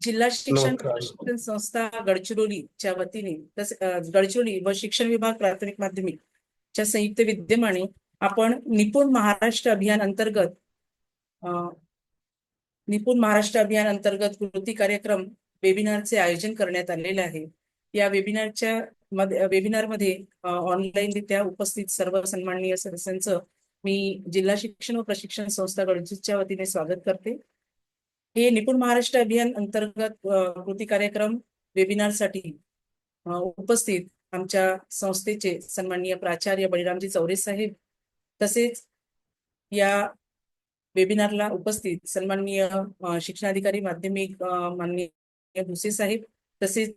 जिल्हा शिक्षण नमस्कार. प्रशिक्षण संस्था गडचिरोलीच्या वतीने गडचिरोली व शिक्षण विभाग प्राथमिक माध्यमिकच्या संयुक्त विद्यमाने आपण निपुण महाराष्ट्र अभियान अंतर्गत अ, कृती कार्यक्रम वेबिनारचे आयोजन करण्यात आलेले आहे. या वेबिनारमध्ये ऑनलाईनरित्या उपस्थित सर्व सन्माननीय सदस्यांचं मी जिल्हा शिक्षण व प्रशिक्षण संस्था गडचिरोलीच्या वतीने स्वागत करते. हे निपुण महाराष्ट्र अभियान अंतर्गत कृती कार्यक्रम वेबिनारसाठी उपस्थित आमच्या संस्थेचे सन्माननीय प्राचार्य बळीरामजी चौरे साहेब, तसेच या वेबिनारला उपस्थित सन्माननीय शिक्षणाधिकारी माध्यमिक माननीय भुसे साहेब, तसेच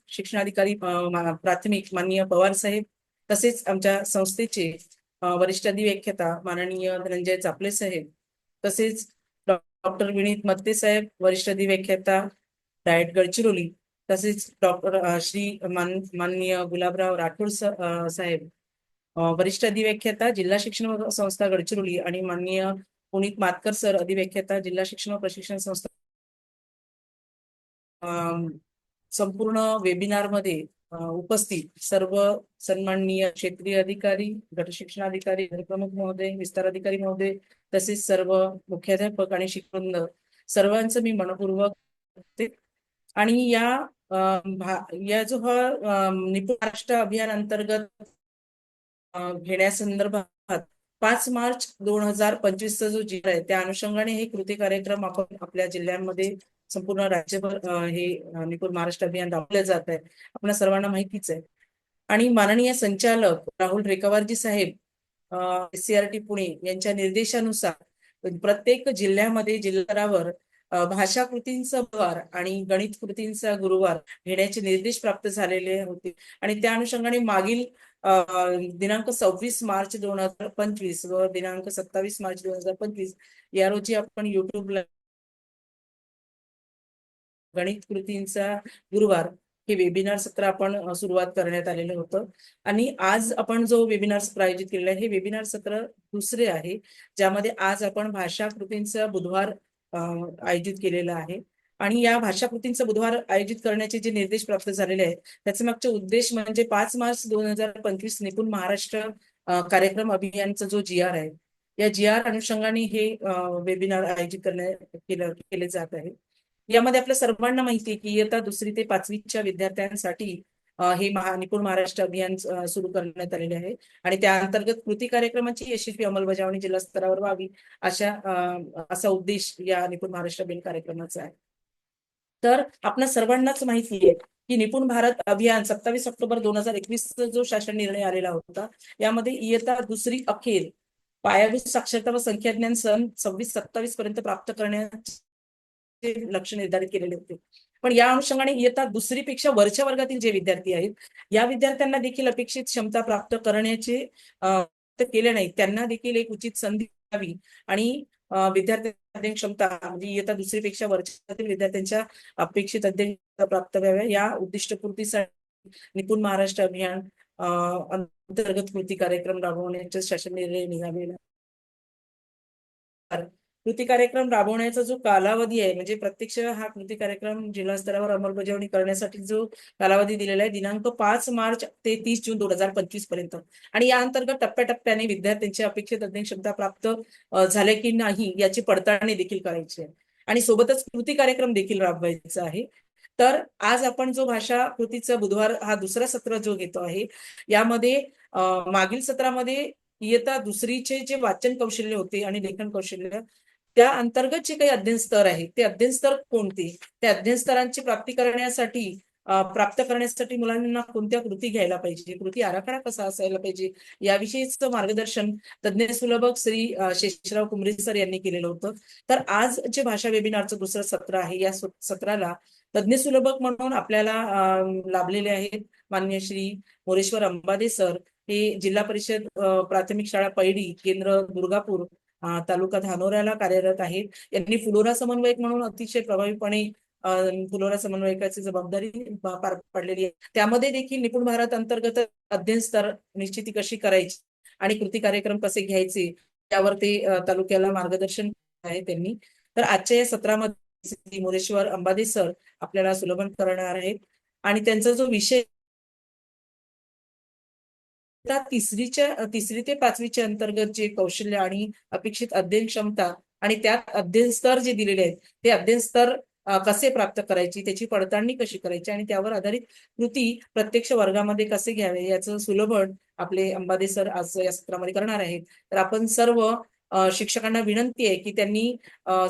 शिक्षणाधिकारी प्राथमिक माननीय पवार साहेब, तसेच आमच्या संस्थेचे वरिष्ठ अधिव्याख्याता माननीय धनंजय चापले साहेब, तसेच डॉक्टर विनीत मत्ते साहेब, वरिष्ठ अधिव्याख्याता डायट गडचिरोली, तसेच डॉक्टर माननीय गुलाबराव राठोड साहेब, वरिष्ठ अधिव्याख्याता जिल्हा शिक्षण संस्था गडचिरोली, आणि माननीय पुनीत मातकर सर, अधिव्याख्याता जिल्हा शिक्षण व प्रशिक्षण संस्था. संपूर्ण वेबिनारमध्ये उपस्थित सर्व सन्माननीय क्षेत्रीय अधिकारी, गट शिक्षणाधिकारी, प्रमुख महोदय, विस्तार अधिकारी महोदय, तसेच सर्व मुख्याध्यापक आणि शिक्षकवृंद, सर्वांचं मी मनपूर्वक आणि या जो हा निपुण महाराष्ट्र अभियान अंतर्गत घेण्यासंदर्भात 5 मार्च 2025 जो जिल्हा आहे त्या अनुषंगाने हे कृती कार्यक्रम आपण आपल्या जिल्ह्यांमध्ये संपूर्ण राज्यभर हे निपुण महाराष्ट्र अभियान राबवले जात आहे, आपल्या सर्वांना माहितीच आहे. आणि माननीय संचालक राहुल रेखावारजी साहेब, SCRT पुणे यांच्या निर्देशानुसार प्रत्येक जिल्ह्यामध्ये जिल्हास्तरावर भाषा कृतींचा बुधवार आणि गणित कृतींचा गुरुवार घेण्याचे निर्देश प्राप्त झालेले होते. आणि त्या अनुषंगाने मागील दिनांक 26 मार्च 2025 व दिनांक 27 मार्च 2025 या रोजी आपण युट्यूबला गणित कृतींचा गुरुवार हे वेबिनार सत्र आपण सुरुवात करण्यात आलेलं होतं. आणि आज आपण जो वेबिनार सत्र आयोजित केलेला आहे, हे वेबिनार सत्र दुसरे आहे, ज्यामध्ये आज आपण भाषा कृतींचा बुधवार आयोजित केलेला आहे. आणि या भाषा कृतींचा बुधवार आयोजित करण्याचे जे निर्देश प्राप्त झालेले आहेत, त्याचे मागचे उद्देश म्हणजे 5 मार्च 2025 निपुण महाराष्ट्र कार्यक्रम अभियानचा जो GR आहे, या GR अनुषंगाने हे वेबिनार आयोजित केले जात आहे. यामध्ये आपल्या सर्वांना माहिती आहे की इयत्ता 2री ते 5वीच्या विद्यार्थ्यांसाठी हे निपुण महाराष्ट्र अभियान सुरू करण्यात आलेले आहे. आणि त्या अंतर्गत कृती कार्यक्रमाची यशस्वी अंमलबजावणी जिल्हा स्तरावर व्हावी असा उद्देश या निपुण महाराष्ट्र अभियान कार्यक्रमाचा आहे. तर आपल्या सर्वांनाच माहिती आहे की निपुण भारत अभियान 27 ऑक्टोबर 2021 जो शासन निर्णय आलेला होता, यामध्ये इयत्ता 2री अखेर पायाभूत साक्षरता व संख्याज्ञान सन 26-27 पर्यंत प्राप्त करण्याचे लक्ष्य निर्धारित केलेले होते. पण या अनुषंगाने इयत्ता 2री पेक्षा वरच्या वर्गातील जे विद्यार्थी आहेत, या विद्यार्थ्यांना देखील अपेक्षित क्षमता प्राप्त करण्याचे केले नाही, त्यांना देखील एक उचित संधी द्यावी आणि विद्यार्थ्यांची क्षमता म्हणजे इयत्ता 2री पेक्षा वरच्या विद्यार्थ्यांच्या अपेक्षित अध्ययन प्राप्त व्हाव्या या उद्दिष्टपूर्तीसाठी निपुण महाराष्ट्र अभियान अंतर्गत कृती कार्यक्रम राबवण्याचे शासन निर्णय निघालेला. कृती कार्यक्रम राबवण्याचा जो कालावधी आहे, म्हणजे प्रत्यक्ष हा कृती कार्यक्रम जिल्हा स्तरावर अंमलबजावणी करण्यासाठी जो कालावधी दिलेला आहे, दिनांक 5 मार्च ते 30 जून 2025 पर्यंत. आणि या अंतर्गत टप्प्याटप्प्याने विद्यार्थ्यांची अपेक्षित अध्ययन क्षमता प्राप्त झाले की नाही याची पडताळणी देखील करायची आहे आणि सोबतच कृती कार्यक्रम देखील राबवायचा आहे. तर आज आपण जो भाषा कृतीचा बुधवार हा दुसरा सत्र जो घेतो आहे, यामध्ये मागील सत्रामध्ये इयत्ता 2रीचे जे वाचन कौशल्य होते आणि लेखन कौशल्य, त्या अंतर्गत जे काही अध्ययन स्तर आहे, ते अध्ययन स्तर कोणते, त्या अध्ययन स्तरांची प्राप्त करण्यासाठी मुलांना कोणत्या कृती घ्यायला पाहिजे, कृती आराखडा कसा असायला पाहिजे, याविषयीच मार्गदर्शन तज्ञ सुलभक श्री शेषराव कुमरे सर यांनी केलेलं होतं. तर आज जे भाषा वेबिनारचं दुसरं सत्र आहे, या सत्राला तज्ञ सुलभक म्हणून आपल्याला लाभलेले आहेत माननीय श्री मोरेश्वर अंबादे सर. हे जिल्हा परिषद प्राथमिक शाळा पैडी केंद्र दुर्गापूर तालुका धानोऱ्याला कार्यरत आहेत. यांनी फुलोरा समन्वयक म्हणून अतिशय प्रभावीपणे फुलोरा समन्वयकाची जबाबदारी पार पाडलेली आहे. त्यामध्ये देखील निपुण भारत अंतर्गत अध्ययन स्तर निश्चिती कशी करायची आणि कृती कार्यक्रम कसे घ्यायचे यावर ते तालुक्याला मार्गदर्शन आहे त्यांनी. तर आजच्या या सत्रामध्ये श्री मोरेश्वर अंबादे सर आपल्याला सुलभन करणार आहेत आणि त्यांचा जो विषय तिसरी ते पाचवीच्या अंतर्गत जे कौशल्य आणि अपेक्षित अध्ययन क्षमता आणि त्यात अध्ययन स्तर जे दिलेले आहेत ते अध्ययन स्तर कसे प्राप्त करायची, त्याची पडताळणी कशी करायची आणि त्यावर आधारित कृती प्रत्यक्ष वर्गामध्ये कसे घ्यावे याचं सुलभन आपले अंबादे सर आज या सत्रामध्ये करणार आहेत. तर आपण सर्व शिक्षकांना विनंती आहे की त्यांनी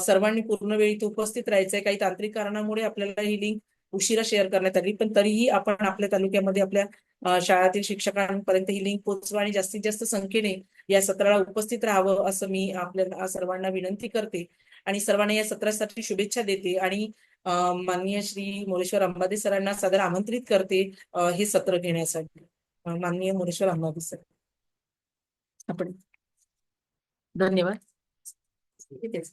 सर्वांनी पूर्ण वेळी इथे उपस्थित राहायचंय. काही तांत्रिक कारणामुळे आपल्याला ही लिंक उशिरा शेअर करण्यात आली, पण तरीही आपण आपल्या तालुक्यामध्ये आपल्या शाळेतील शिक्षकांपर्यंत ही लिंक पोहोचवा आणि जास्तीत जास्त संख्येने या सत्राला उपस्थित राहावं असं मी आपल्या सर्वांना विनंती करते आणि सर्वांना या सत्रासाठी शुभेच्छा देते आणि माननीय श्री मोरेश्वर अंबादे सरांना सादर आमंत्रित करते हे सत्र घेण्यासाठी. माननीय मोरेश्वर अंबादे सर आपण धन्यवाद. इथेच.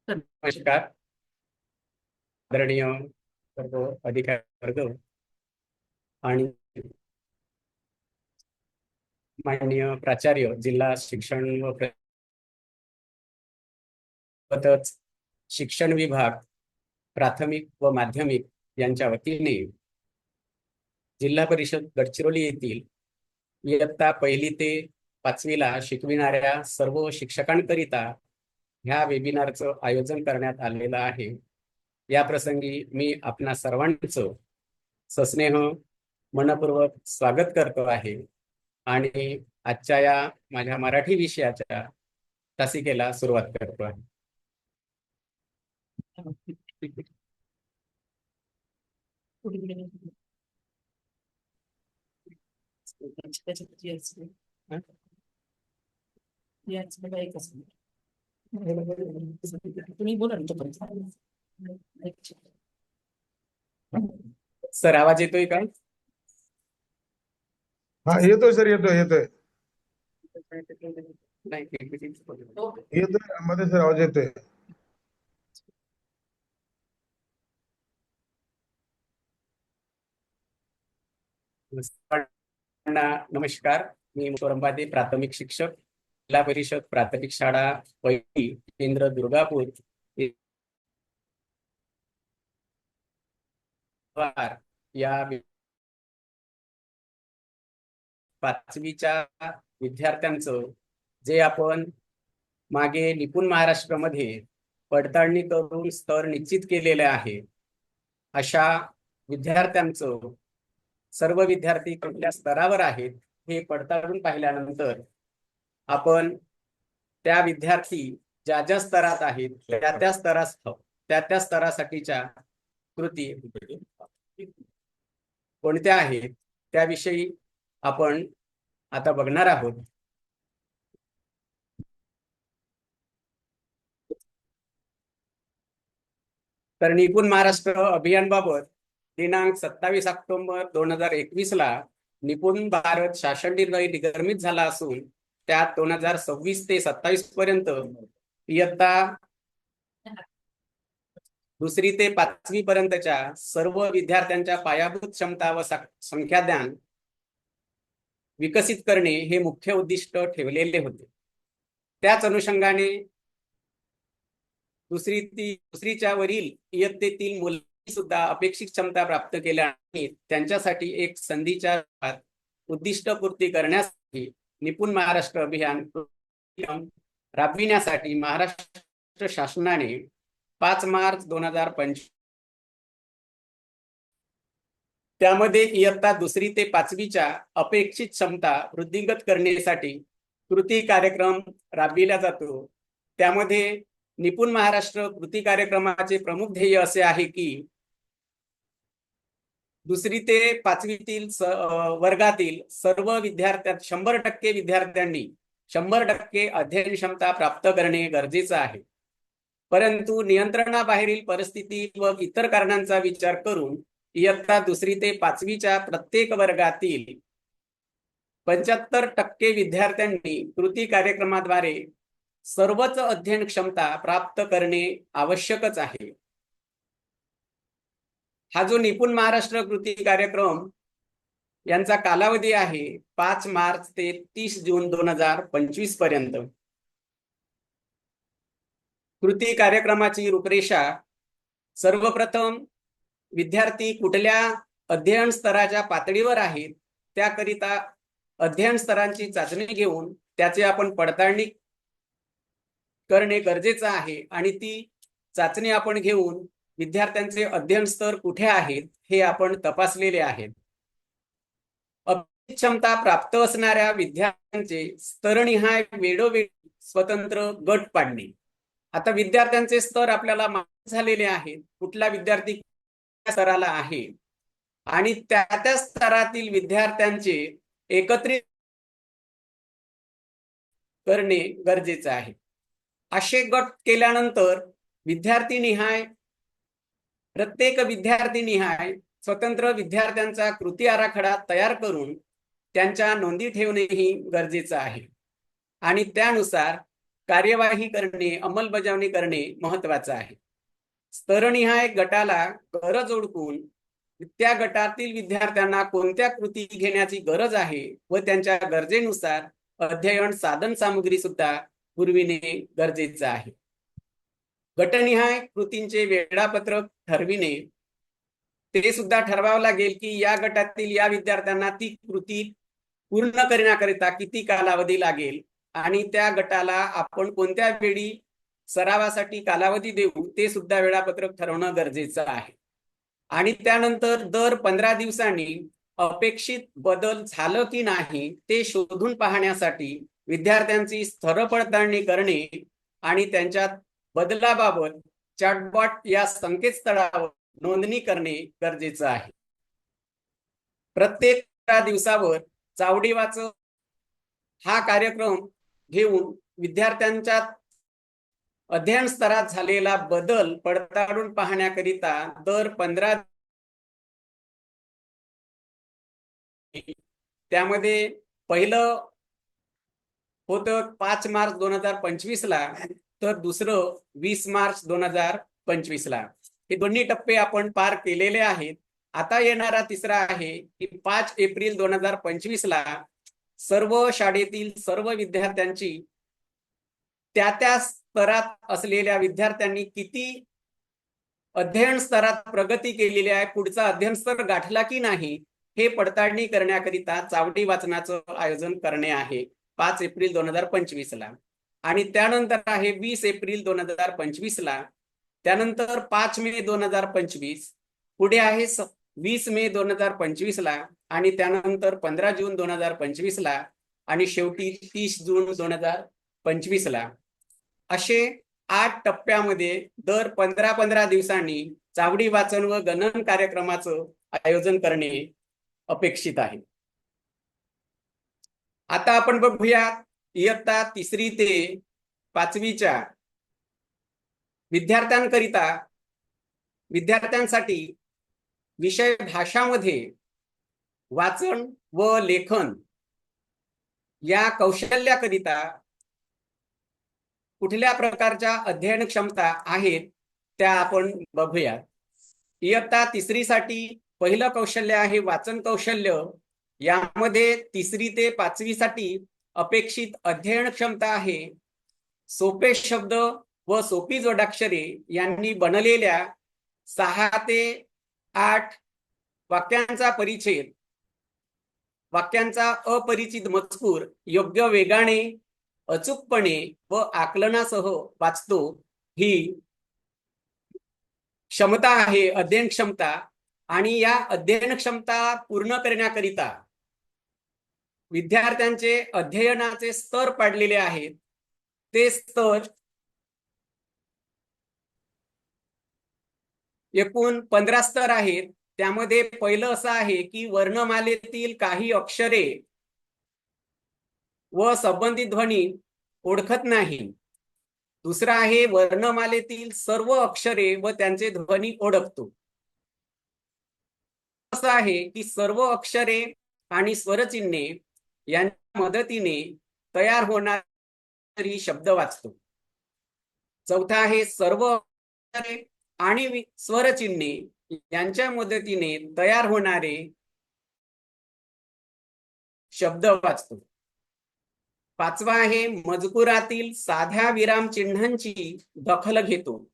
नमस्कार आदरणीय सर्व अधिकारी वर्ग आणि माननीय प्राचार्य जिल्हा शिक्षण व शिक्षण विभाग प्राथमिक व माध्यमिक यांच्या वतीने जिल्हा परिषद गडचिरोली येथील इयत्ता 1ली ते 5वीला शिकविणाऱ्या सर्व शिक्षकांकरिता ह्या वेबिनारचं आयोजन करण्यात आलेलं आहे. या प्रसंगी मी आपणा सर्वांचं सस्नेह मनपूर्वक स्वागत करतो आहे आणि आजच्या या माझ्या मराठी विषयाच्या तासिकेला सुरुवात करतो आहे. तुम्ही बोला ना. सर आवाज येतोय का? हा येतोय सर, येतोय नाही येतोय मध्ये सर, आवाज येतोय. नमस्कार, मी अंबादे प्राथमिक शिक्षक, जिल्हा परिषद प्राथमिक शाळा पैठी केंद्र दुर्गापूर या 5वीच्या विद्यार्थ्यांचं जे आपण मागे निपुण महाराष्ट्रामध्ये पडताळणी करून स्तर निश्चित केलेले आहे, अशा विद्यार्थ्यांचं सर्व विद्यार्थी कुठल्या स्तरावर आहेत हे पडताळून पाहिल्यानंतर आपण त्या विद्यार्थी ज्या ज्या स्तरात आहेत त्या त्या स्तरासाठीच्या कृती कोणत्या आहेत त्याविषयी आपण आता बघणार आहोत. तर निपुण महाराष्ट्र अभियानबाबत दिनांक 27 ऑक्टोबर 2021 ला निपुण भारत शासन निर्णय निर्गमित झाला असून त्यात 2026 ते 27 पर्यंत इयत्ता 2री ते 5वी पर्यंतच्या सर्व विद्यार्थ्यांच्या पायाभूत क्षमता व संख्याज्ञान विकसित करणे हे मुख्य उद्दिष्ट ठेवलेले होते. त्याच अनुषंगाने दुसरीच्या वरील इयत्तेतील मुले सुद्धा अपेक्षित क्षमता प्राप्त केल्या नाहीत, त्यांच्यासाठी एक संधीच्या उद्दिष्टपूर्ती करण्यासाठी निपुण महाराष्ट्र अभियान राबविण्यासाठी महाराष्ट्र शासनाने 5 मार्च 2025 त्यामध्ये इयत्ता 2री ते 5वीच्या अपेक्षित क्षमता वृद्धिंगत करण्यासाठी कृती कार्यक्रम राबविला जातो. त्यामध्ये निपुण महाराष्ट्र कृती कार्यक्रमाचे प्रमुख ध्येय असे आहे की 2री ते 5वीतील वर्गातील सर्व विद्यार्थ्यां 100% विद्यार्थ्यांनी 100% अध्ययन क्षमता प्राप्त करणे गरजेचे आहे. परंतु नियंत्रणाबाहेरील परिस्थिती व इतर कारणांचा विचार करून इयत्ता 2री ते 5वीच्या प्रत्येक वर्गातील 75% विद्यार्थ्यांनी कृती कार्यक्रमाद्वारे सर्वच अध्ययन क्षमता प्राप्त करणे आवश्यकच आहे. हा जो निपुण महाराष्ट्र कृती कार्यक्रम यांचा कालावधी आहे 5 मार्च ते 30 जून 2025 पर्यंत. कृती कार्यक्रमाची रूपरेषा: सर्वप्रथम विद्यार्थी कुठल्या अध्ययन स्तराच्या पातळीवर आहेत त्याकरिता अध्ययन स्तरांची चाचणी घेऊन त्याची आपण पडताळणी करणे गरजेचं आहे आणि ती चाचणी आपण घेऊन विद्यार्थ्यांचे अध्ययन स्तर कुठे आहेत हे आपण तपासलेले आहेत. अपेक्षित क्षमता प्राप्त असणाऱ्या विद्यार्थ्यांचे स्तरनिहाय वेळोवेळी स्वतंत्र गट पाडणे. आता विद्यार्थ्यांचे स्तर आपल्याला माहित झालेले आहेत, कुठला विद्यार्थी कुठल्या स्तराला आहे आणि त्या स्तरातील विद्यार्थ्यांचे एकत्रित करणे गरजेचे आहे. असे गट केल्यानंतर प्रत्येक विद्यार्थी निहाय स्वतंत्र विद्यार्थ्यांचा कृती आराखडा तयार करून त्यांच्या नोंदी ठेवणेही गरजेचं आहे आणि त्यानुसार कार्यवाही करणे, अंमलबजावणी करणे महत्वाचं आहे. स्तरनिहाय गटाला गरज ओळखून त्या गटातील विद्यार्थ्यांना कोणत्या कृती घेण्याची गरज आहे व त्यांच्या गरजेनुसार अध्ययन साधन सामग्री सुद्धा पुरविणे गरजेचं आहे. गटनिहाय कृतींचे वेळापत्रक ठरविणे, ते सुद्धा ठरवावं लागेल की या गटातील या विद्यार्थ्यांना ती कृती पूर्ण करण्याकरिता किती कालावधी लागेल आणि त्या गटाला आपण कोणत्या वेळी सरावासाठी कालावधी देऊ ते सुद्धा वेळापत्रक ठरवणं गरजेचं आहे. आणि त्यानंतर दर 15 दिवसांनी अपेक्षित बदल झालं की नाही ते शोधून पाहण्यासाठी विद्यार्थ्यांची स्तर पडताळणी करणे आणि त्यांच्या बदलाबाबत चॅटबॉट या संकेतस्थळावर नोंदणी करणे गरजेचं आहे. प्रत्येक 15 दिवसावर चावडी वाचव हा कार्यक्रम घेऊन विद्यार्थ्यांच्या अध्ययन स्तरात झालेला बदल पडताळून पाहण्याकरिता दर 15 त्यामध्ये पहिलं होतं 5 मार्च 2025 ला, तर दुसरं 20 मार्च 2025 ला. हे दोन्ही टप्पे आपण पार केलेले आहेत. आता येणारा तिसरा आहे की 5 एप्रिल 2025 ला सर्व शाळेतील सर्व विद्यार्थ्यांची त्या स्तरात असलेल्या विद्यार्थ्यांनी किती अध्ययन स्तरात प्रगती केलेली आहे, पुढचा अध्ययन स्तर गाठला की नाही हे पडताळणी करण्याकरिता चावडी वाचनाचं आयोजन करणे आहे 5 एप्रिल 2025 ला. आणि त्यानंतर आहे 20 एप्रिल 2025 ला, त्यानंतर 5 मे 2025, पुढे आहे 20 मे 2025 ला आणि त्यानंतर 15 जून 2025 ला आणि शेवटी 30 जून 2025 ला. असे 8 टप्प्यामध्ये दर 15 दिवसांनी चावडी वाचन व गणन कार्यक्रमाचं आयोजन करणे अपेक्षित आहे. आता आपण बघूया इयत्ता 3री ते 5वीच्या विद्यार्थ्यांसाठी विषय भाषामध्ये वाचन व लेखन या कौशल्याकरिता कुठल्या प्रकारच्या अध्ययन क्षमता आहेत त्या आपण बघूया. इयत्ता 3री साठी पहिलं कौशल्य आहे वाचन कौशल्य. यामध्ये 3री ते 5वी साठी अपेक्षित अध्ययन क्षमता आहे सोपे शब्द व सोपी जोडाक्षरे यांनी बनलेल्या 6 ते 8 वाक्यांचा परिच्छेद, वाक्यांचा अपरिचित मजकूर योग्य वेगाने, अचूकपणे व आकलनासह वाचतो, ही क्षमता आहे अध्ययन क्षमता. आणि या अध्ययन क्षमता पूर्ण करण्याकरिता विद्यार्थ्यांचे अध्ययनाचे स्तर पाडलेले आहेत. ते स्तर एकूण 15 स्तर आहेत. त्यामध्ये पहिलं असं आहे की वर्णमालेतील काही अक्षरे व संबंधित ध्वनी ओळखत नाही. दुसरं आहे वर्णमालेतील सर्व अक्षरे व त्यांचे ध्वनी ओळखतो. असं आहे की सर्व अक्षरे आणि स्वरचिन्हे यांच्या मदतीने तयार होणारी शब्द वाचतो. चौथा आहे सर्व अक्षरे आणि स्वरचिन्हे यांच्या मदतीने तयार होणारे शब्द वाचतो. पाचवा आहे मजकुरातील साध्या विराम चिन्हांची दखल घेतो.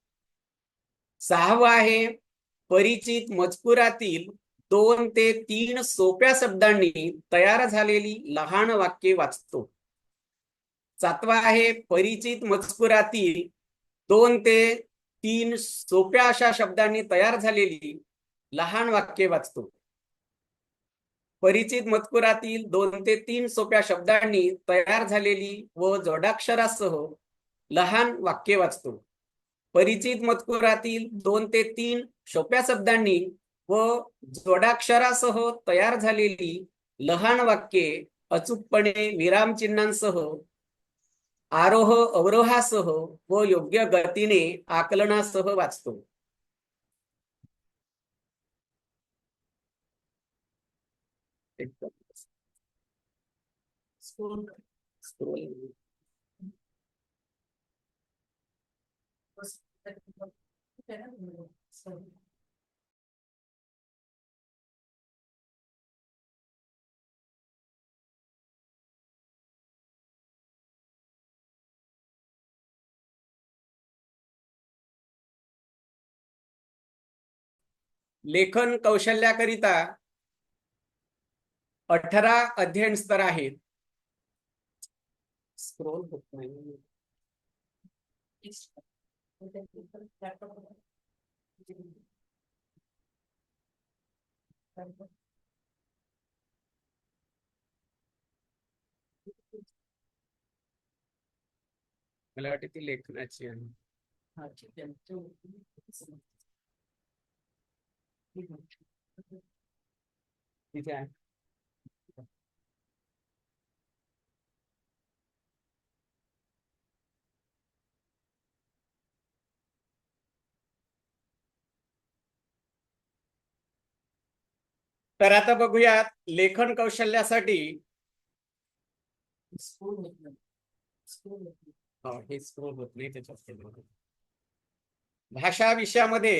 सहावा आहे परिचित मजकुरातील 2 ते 3 सोप्या शब्दांनी तयार झालेली लहान वाक्ये वाचतो. सातवा आहे परिचित मजकुरातील 2 ते 3 सोप्या अशा शब्दांनी तयार झालेली लहान वाक्ये वाचतो. परिचित मजकुरातील 2 ते 3 सोप्या शब्दांनी तयार झालेली व जोडाक्षरासह लहान वाक्ये वाचतो. परिचित मजकुरातील 2 ते 3 सोप्या शब्दांनी व जोडाक्षरासह तयार झालेली लहान वाक्ये अचूकपणे विरामचिन्हांसह आरोह अवरोहासह व योग्य गतीने आकलनासह वाचतो. लेखन कौशल्याकरिता 18 अध्ययन स्तर आहेत. स्क्रोल होत नाही. मला वाटते ती लेखनाची आहे. तिथे आहे. तर आता बघूयात लेखन कौशल्यासाठी हे स्क्रोल होत नाही त्याच्यात. भाषा विषयामध्ये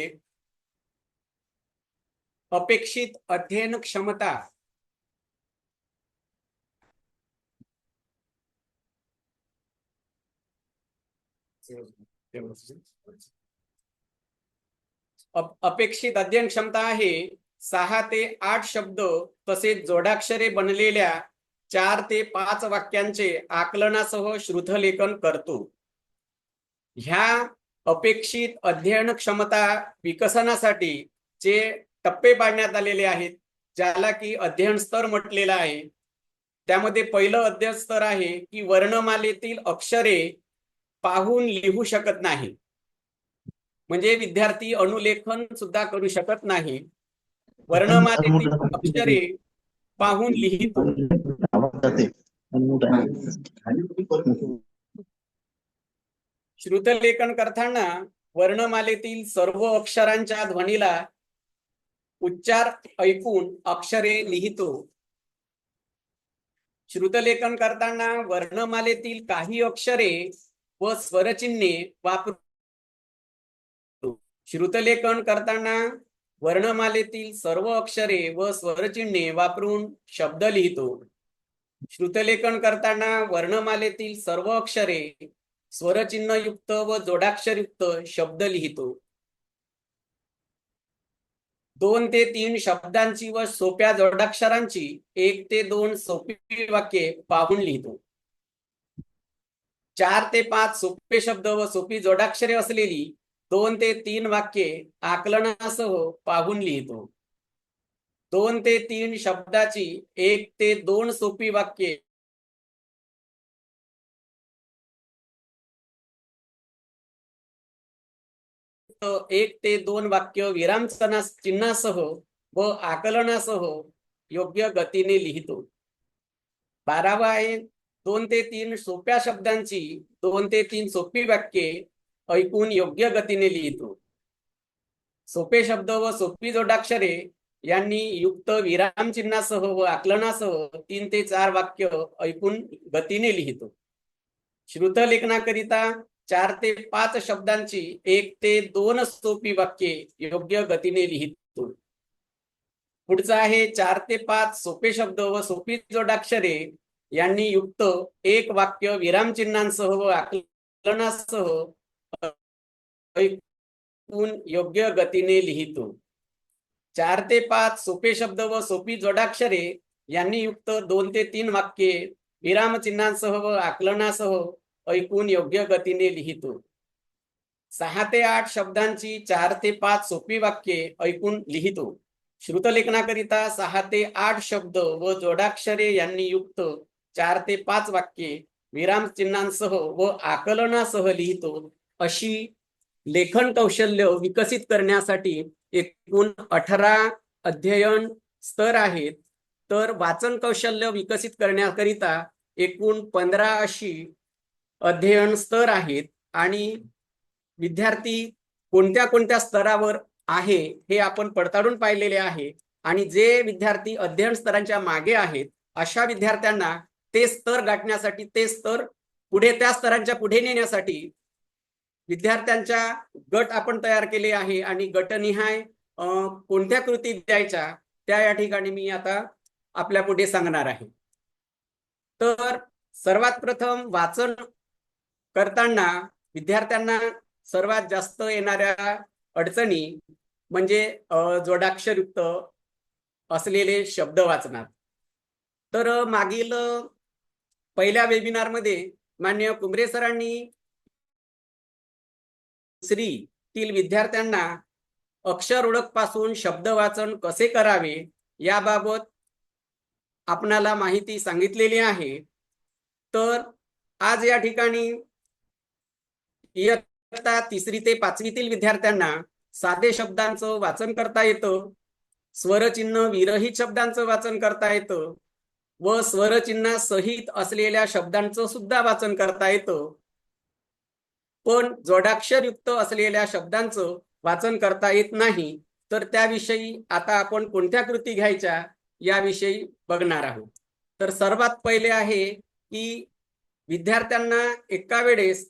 अपेक्षित अध्ययन क्षमता अपेक्षित अध्ययन क्षमता आहे 6 ते 8 शब्द तसेच जोडाक्षरे बनलेल्या 4 ते 5 वाक्यांचे आकलनासह शुद्धलेखन करतो. ह्या अपेक्षित अध्ययन क्षमता विकसनासाठी जे टप्पे पाडण्यात आलेले आहेत, ज्याला की अध्ययन स्तर म्हटलेला आहे. त्यामध्ये पहिलं अध्ययन स्तर आहे की वर्णमालेतील अक्षरे पाहून लिहू शकत नाही, म्हणजे विद्यार्थी अनुलेखन सुद्धा करू शकत नाही. वर्णमालेतील अक्षरे पाहून लिहितो. श्रुतलेखन करताना वर्णमालेतील सर्व अक्षरांच्या ध्वनीला उच्चार ऐकून अक्षरे लिहितो. श्रुतलेखन करताना वर्णमालेतील काही अक्षरे व स्वरचिन्हे वापरू. श्रुतलेखन करताना वर्णमालेतील सर्व अक्षरे व स्वरचिन्हे वापरून शब्द लिहितो. श्रुतलेखन करताना वर्णमालेतील सर्व अक्षरे स्वरचिन्हयुक्त व जोडाक्षरयुक्त शब्द लिहितो. 2 ते 3 शब्दांची व सोप्या जोडाक्षरांची 1 ते 2 सोपी वाक्ये पाहून लिहितो. 4 ते 5 सोपे शब्द व सोपी जोडाक्षरे असलेली 2 ते 3 वाक्ये आकलनासह पाहून लिहितो. 2 ते 3 शब्दाची 1 ते 2 सोपी वाक्ये 1 ते 2 वाक्य विराम चिन्हासह व आकलनासह योग्य गतीने लिहितो. 12वा आहे 2 ते 3 सोप्या शब्दांची 2 ते 3 सोपी वाक्ये ऐकून योग्य गतीने लिहितो. सोपे शब्द व सोपी जोडाक्षरे यांनी युक्त विराम चिन्हासह व आकलनासह 3 ते 4 वाक्य ऐकून गतीने लिहितो. श्रुतलेखनाकरिता 4 ते 5 शब्दांची 1 ते 2 सोपी वाक्ये योग्य गतीने लिहितो. पुढचा आहे 4 ते 5 सोपे शब्द व सोपी जोडाक्षरे यांनी युक्त एक वाक्य विरामचिन्हांसह व आकलनासह ऐकून योग्य गतीने लिहितो. 4 ते 5 सोपे शब्द व सोपी जोडाक्षरे यांनी युक्त 2 ते 3 वाक्ये विरामचिन्हांसह व आकलनासह ऐकून योग्य गतीने लिहितो. 6 ते 8 शब्दांची 4 ते 5 सोपी वाक्ये ऐकून लिहितो. श्रुतलेखनाकरिता 6 ते 8 शब्द व जोडाक्षरे यांनी युक्त 4 ते 5 वाक्ये विरामचिन्हांसह व आकलनासह लिहितो. अशी लेखन कौशल्य विकसित करण्यासाठी एकूण 18 अध्ययन स्तर आहेत. तर वाचन कौशल्य विकसित करण्याकरिता एकूण 15 अशी अध्ययन स्तर आहेत. आणि विद्यार्थी कोणत्या कोणत्या स्तरावर आहे हे आपण पडताळून पाहिलेले आहे. आणि जे विद्यार्थी अध्ययन स्तरांच्या मागे आहेत अशा विद्यार्थ्यांना ते स्तर गाठण्यासाठी, ते स्तर पुढे, त्या स्तरांच्या पुढे नेण्यासाठी विद्यार्थ्यांच्या गट आपण तयार केले आहे. आणि गटनिहाय कोणत्या कृती द्यायच्या त्या या ठिकाणी मी आता आपल्या पुढे सांगणार आहे. तर सर्वात प्रथम वाचन करताना विद्यार्थ्यांना सर्वात जास्त येणाऱ्या अडचणी म्हणजे जोडाक्षरयुक्त असलेले शब्द वाचनात. तर मागील पहिल्या वेबिनारमध्ये माननीय कुंभरे सरांनी तील विद्यार्थ्यांना अक्षर ओळख पासून शब्द वाचन कसे करावे याबाबत आपणाला माहिती सांगितलेली आहे. तर आज या ठिकाणी इयत्ता 3री ते 5वीतील विद्यार्थ्यांना साधे शब्दांचं वाचन करता येतं, स्वरचिन्ह विरहित शब्दांचं वाचन करता येतं व स्वरचिन्ह सहित असलेल्या शब्दांचं सुद्धा वाचन करता येतं. पण जोडाक्षरयुक्त असलेल्या शब्दांचं वाचन करता येत नाही. तर त्याविषयी आता आपण कोणत्या कृती घ्यायच्या याविषयी बघणार आहोत. तर सर्वात पहिले आहे की विद्यार्थ्यांना एका वेळेस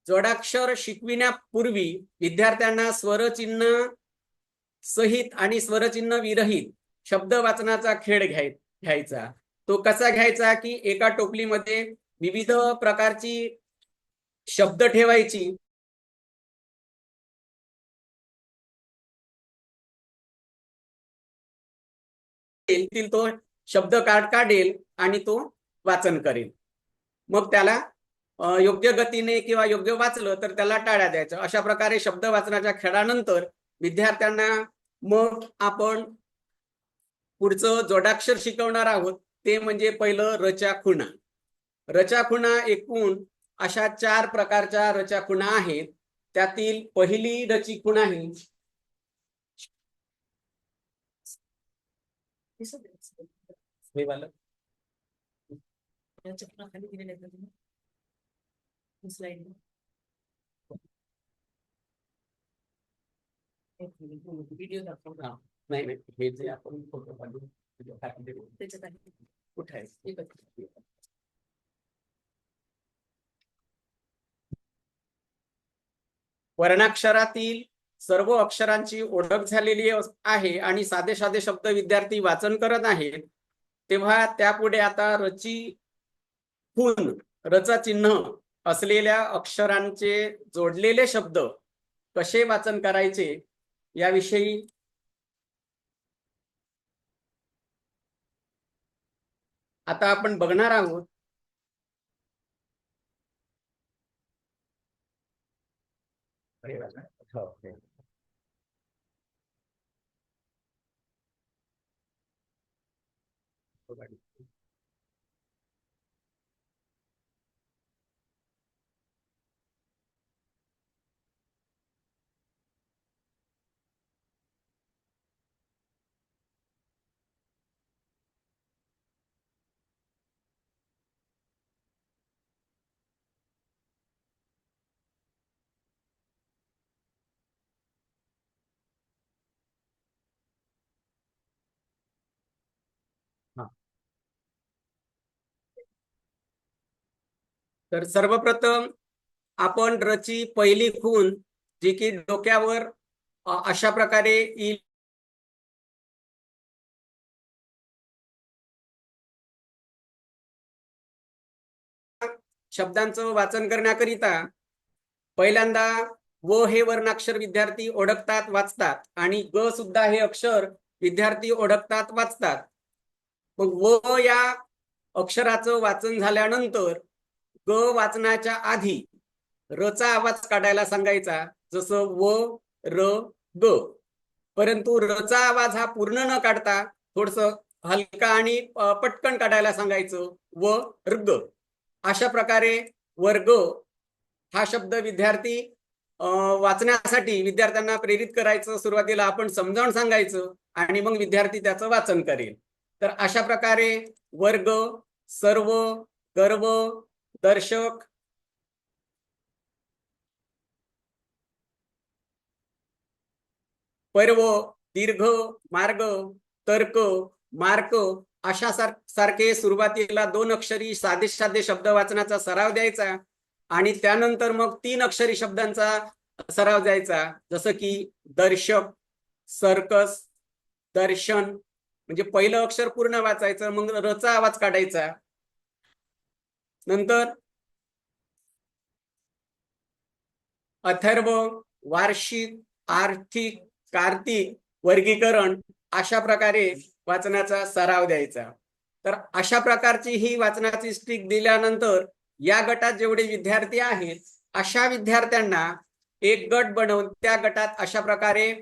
जोडाक्षर शिकविण्यापूर्वी विद्यार्थ्यांना स्वरचिन्ह सहित आणि स्वरचिन्ह विरहित शब्द वाचनाचा खेळ घ्यायचा. तो कसा घ्यायचा की एका टोपलीमध्ये विविध प्रकारची शब्द ठेवायची. तो शब्द काढेल आणि तो वाचन करेल. मग त्याला योग्य गतीने किंवा योग्य वाचलं तर त्याला टाळ्या द्यायचं. अशा प्रकारे शब्द वाचनाच्या खेळानंतर विद्यार्थ्यांना मग आपण पुढचं जोडाक्षर शिकवणार आहोत. ते म्हणजे पहिलं रचा खुणा. रचा खुणा एकूण अशा 4 प्रकारच्या रचा खुणा आहेत. त्यातील पहिली रची खुणा ही व्हिडिओ दाखव. नाही, हे जे आपण फोटो काढू त्याच्यात आहे. कुठे आहे? हे बघ. वर्णाक्षरातील सर्व अक्षरांची ओळख झालेली आहे आणि साधे साधे शब्द विद्यार्थी वाचन करत आहेत. तेव्हा त्यापुढे आता रची खून, रचा चिन्ह असलेल्या अक्षरांचे जोडलेले शब्द कसे वाचन करायचे याविषयी आता आपण बघणार आहोत. तर सर्वप्रथम आपण रची पहिली खून जी की डोक्यावर अशा प्रकारे शब्दांचं वाचन करण्याकरिता पहिल्यांदा व हे वर्णाक्षर विद्यार्थी ओळखतात वाचतात आणि ग सुद्धा हे अक्षर विद्यार्थी ओळखतात वाचतात. मग व या अक्षराचं वाचन झाल्यानंतर ग वाचण्याच्या आधी रचा आवाज काढायला सांगायचा, जसं व र ग. परंतु रचा आवाज हा पूर्ण न काढता थोडस हलका आणि पटकन काढायला सांगायचं, व र्ग. अशा प्रकारे वर्ग हा शब्द विद्यार्थी वाचण्यासाठी विद्यार्थ्यांना प्रेरित करायचं. सुरुवातीला आपण समजावून सांगायचं आणि मग विद्यार्थी त्याचं वाचन करेल. तर अशा प्रकारे वर्ग, सर्व, गर्व, दर्शक, पर्व, दीर्घ, मार्ग, तर्क, मार्क अशा सारखे सुरुवातीला 2 अक्षरी साधे साधे शब्द वाचण्याचा सराव द्यायचा आणि त्यानंतर मग 3 अक्षरी शब्दांचा सराव द्यायचा, जसं की दर्शक, सर्कस, दर्शन. म्हणजे पहिलं अक्षर पूर्ण वाचायचं, मग रचा आवाज काढायचा. नंतर अथर्व, वार्षिक, आर्थिक, कार्तिक, वर्गीकरण अशा प्रकारे वाचनाचा सराव द्यायचा. तर अशा प्रकारची ही वाचनाची स्ट्रिक दिल्यानंतर या गटात जेवढे विद्यार्थी आहेत अशा विद्यार्थ्यांना एक गट बनवून त्या गटात अशा प्रकारे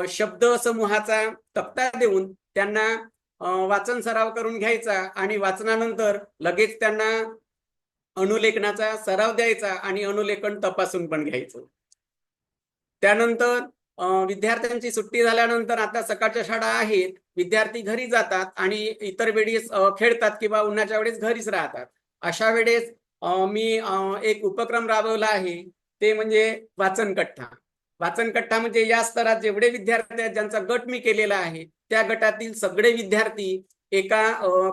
शब्द समूहाचा तक्ता देऊन त्यांना वाचन सराव करून घ्यायचा आणि वाचनानंतर लगेच त्यांना अनुलेखनाचा सराव द्यायचा आणि अनुलेखन तपासून पण घ्यायचं. त्यानंतर विद्यार्थ्यांची सुट्टी झाल्यानंतर आता सकाळच्या शाळा आहेत, विद्यार्थी घरी जातात आणि इतर वेळेस खेळतात किंवा उन्हाच्या वेळेस घरीच राहतात. अशा वेळेस मी एक उपक्रम राबवला आहे, ते म्हणजे वाचन कट्टा. वाचन कट्टा म्हणजे या स्तरात जेवढे विद्यार्थी आहेत ज्यांचा गट मी केलेला आहे त्या गटातील सगळे विद्यार्थी एका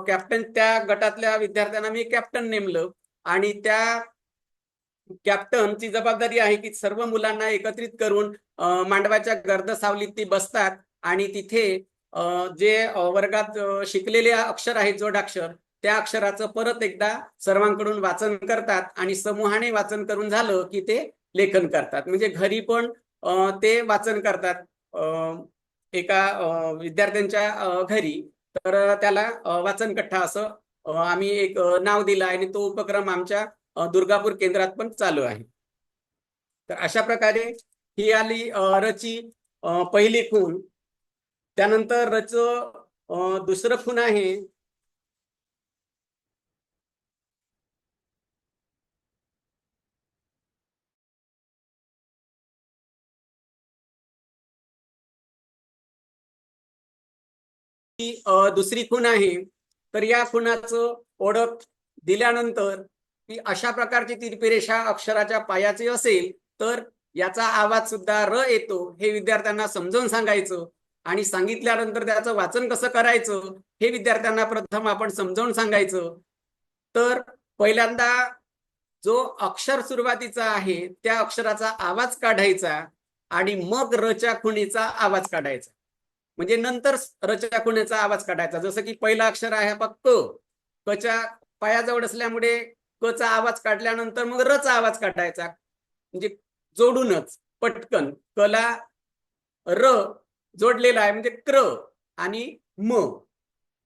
कॅप्टन, त्या गटातल्या विद्यार्थ्यांना मी कॅप्टन नेमलं आणि त्या कॅप्टनची जबाबदारी आहे की सर्व मुलांना एकत्रित करून मांडवाच्या गर्द सावलीत ती बसतात आणि तिथे जे वर्गात शिकलेले अक्षर आहेत जोडाक्षर त्या अक्षराचं परत एकदा सर्वांकडून वाचन करतात आणि समूहाने वाचन करून झालं की ते लेखन करतात. म्हणजे घरी पण ते वाचन करतात एका विद्यार्थ्यांच्या घरी. तर त्याला वाचन कट्टा असं आम्ही एक नाव दिलं आहे आणि तो उपक्रम आमच्या दुर्गापूर केंद्रात पण चालू आहे. तर अशा प्रकारे ही आली रची पहिली खूण. त्यानंतर रच दुसरं खूण आहे दुसरी खूण आहे. तर या खुणाचं ओळख दिल्यानंतर की अशा प्रकारची तिरपी रेषा अक्षराच्या पायाची असेल तर याचा आवाज सुद्धा र येतो हे विद्यार्थ्यांना समजावून सांगायचं आणि सांगितल्यानंतर त्याचं वाचन कसं करायचं हे विद्यार्थ्यांना प्रथम आपण समजावून सांगायचं. तर पहिल्यांदा जो अक्षर सुरुवातीचा आहे त्या अक्षराचा आवाज काढायचा आणि मग रच्या खुणीचा आवाज काढायचा. म्हणजे नंतर रच्या खुणीचा आवाज काढायचा. जसं की पहिला अक्षर आहे क, कच्या पायाजवळ असल्यामुळे कचा आवाज काढल्यानंतर मग रचा आवाज काढायचा. म्हणजे जोडूनच पटकन कला र जोडलेला आहे म्हणजे क्र आणि म.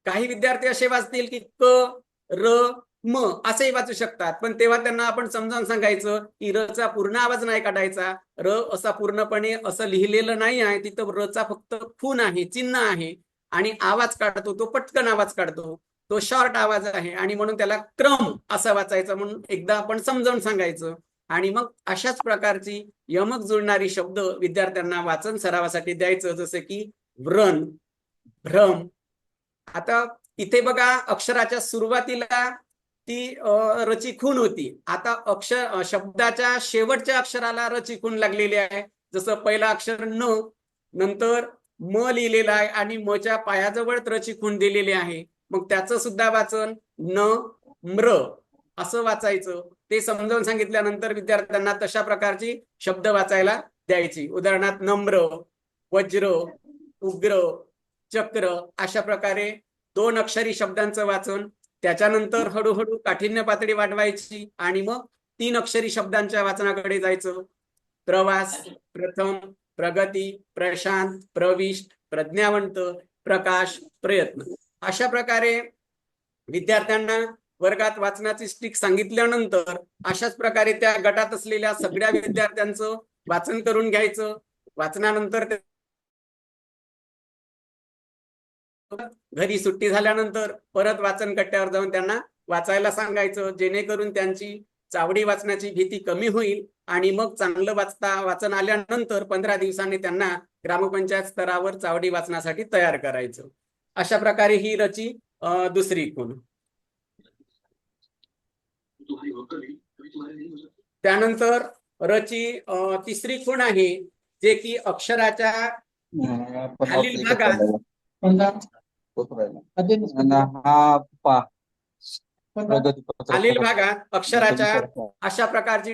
काही विद्यार्थी असे वाचतील की क र म असेही वाचू शकतात, पण तेव्हा त्यांना आपण समजावून सांगायचं की रचा पूर्ण आवाज नाही काढायचा. र असा पूर्णपणे असं लिहिलेलं नाही आहे, तिथं रचा फक्त खूण आहे, चिन्ह आहे आणि आवाज काढतो तो पटकन आवाज काढतो, तो शॉर्ट आवाज आहे आणि म्हणून त्याला क्रम असं वाचायचं म्हणून एकदा आपण समजावून सांगायचं. आणि मग अशाच प्रकारची यमक जुळणारी शब्द विद्यार्थ्यांना वाचन सरावासाठी द्यायचं, जसे की व्रण, भ्रम. आता इथे बघा अक्षराच्या सुरुवातीला ती रची खूण होती. आता शब्दाच्या शेवटच्या अक्षराला रची खूण लागलेली आहे. जसं पहिला अक्षर न, नंतर म लिहिलेला आहे आणि मच्या पायाजवळ रची खूण दिलेली आहे. मग त्याचं सुद्धा वाचन न म्र असं वाचायचं. ते समजावून सांगितल्यानंतर विद्यार्थ्यांना तशा प्रकारची शब्द वाचायला द्यायची. उदाहरणार्थ नम्र, वज्र, उग्र, चक्र अशा प्रकारे 2 अक्षरी शब्दांचं वाचन त्याच्यानंतर हळूहळू काठिण्य पातळी वाढवायची आणि मग 3 अक्षरी शब्दांच्या वाचनाकडे जायचं. प्रवास, प्रथम, प्रगती, प्रशांत, प्रविष्ट, प्रज्ञावंत, प्रकाश, प्रयत्न. अशा प्रकारे विद्यार्थ्यांना वर्गात वाचनाची स्टिक सांगितल्यानंतर अशाच प्रकारे त्या गटात असलेल्या सगळ्या विद्यार्थ्यांचं वाचन करून घ्यायचं. वाचनानंतर घरी सुट्टी झाल्यानंतर परत वाचन कट्ट्यावर जाऊन त्यांना वाचायला सांगायचं, जेणेकरून त्यांची चावडी वाचण्याची भीती कमी होईल आणि मग चांगलं वाचन आल्यानंतर 15 दिवसांनी त्यांना ग्रामपंचायत स्तरावर चावडी वाचनासाठी तयार करायचं. अशा प्रकारे ही रची दुसरी खूण. त्यानंतर रची तिसरी खूण आहे, जे की अक्षराच्या खालील भागात खालील भागात अक्षराच्या अशा प्रकारची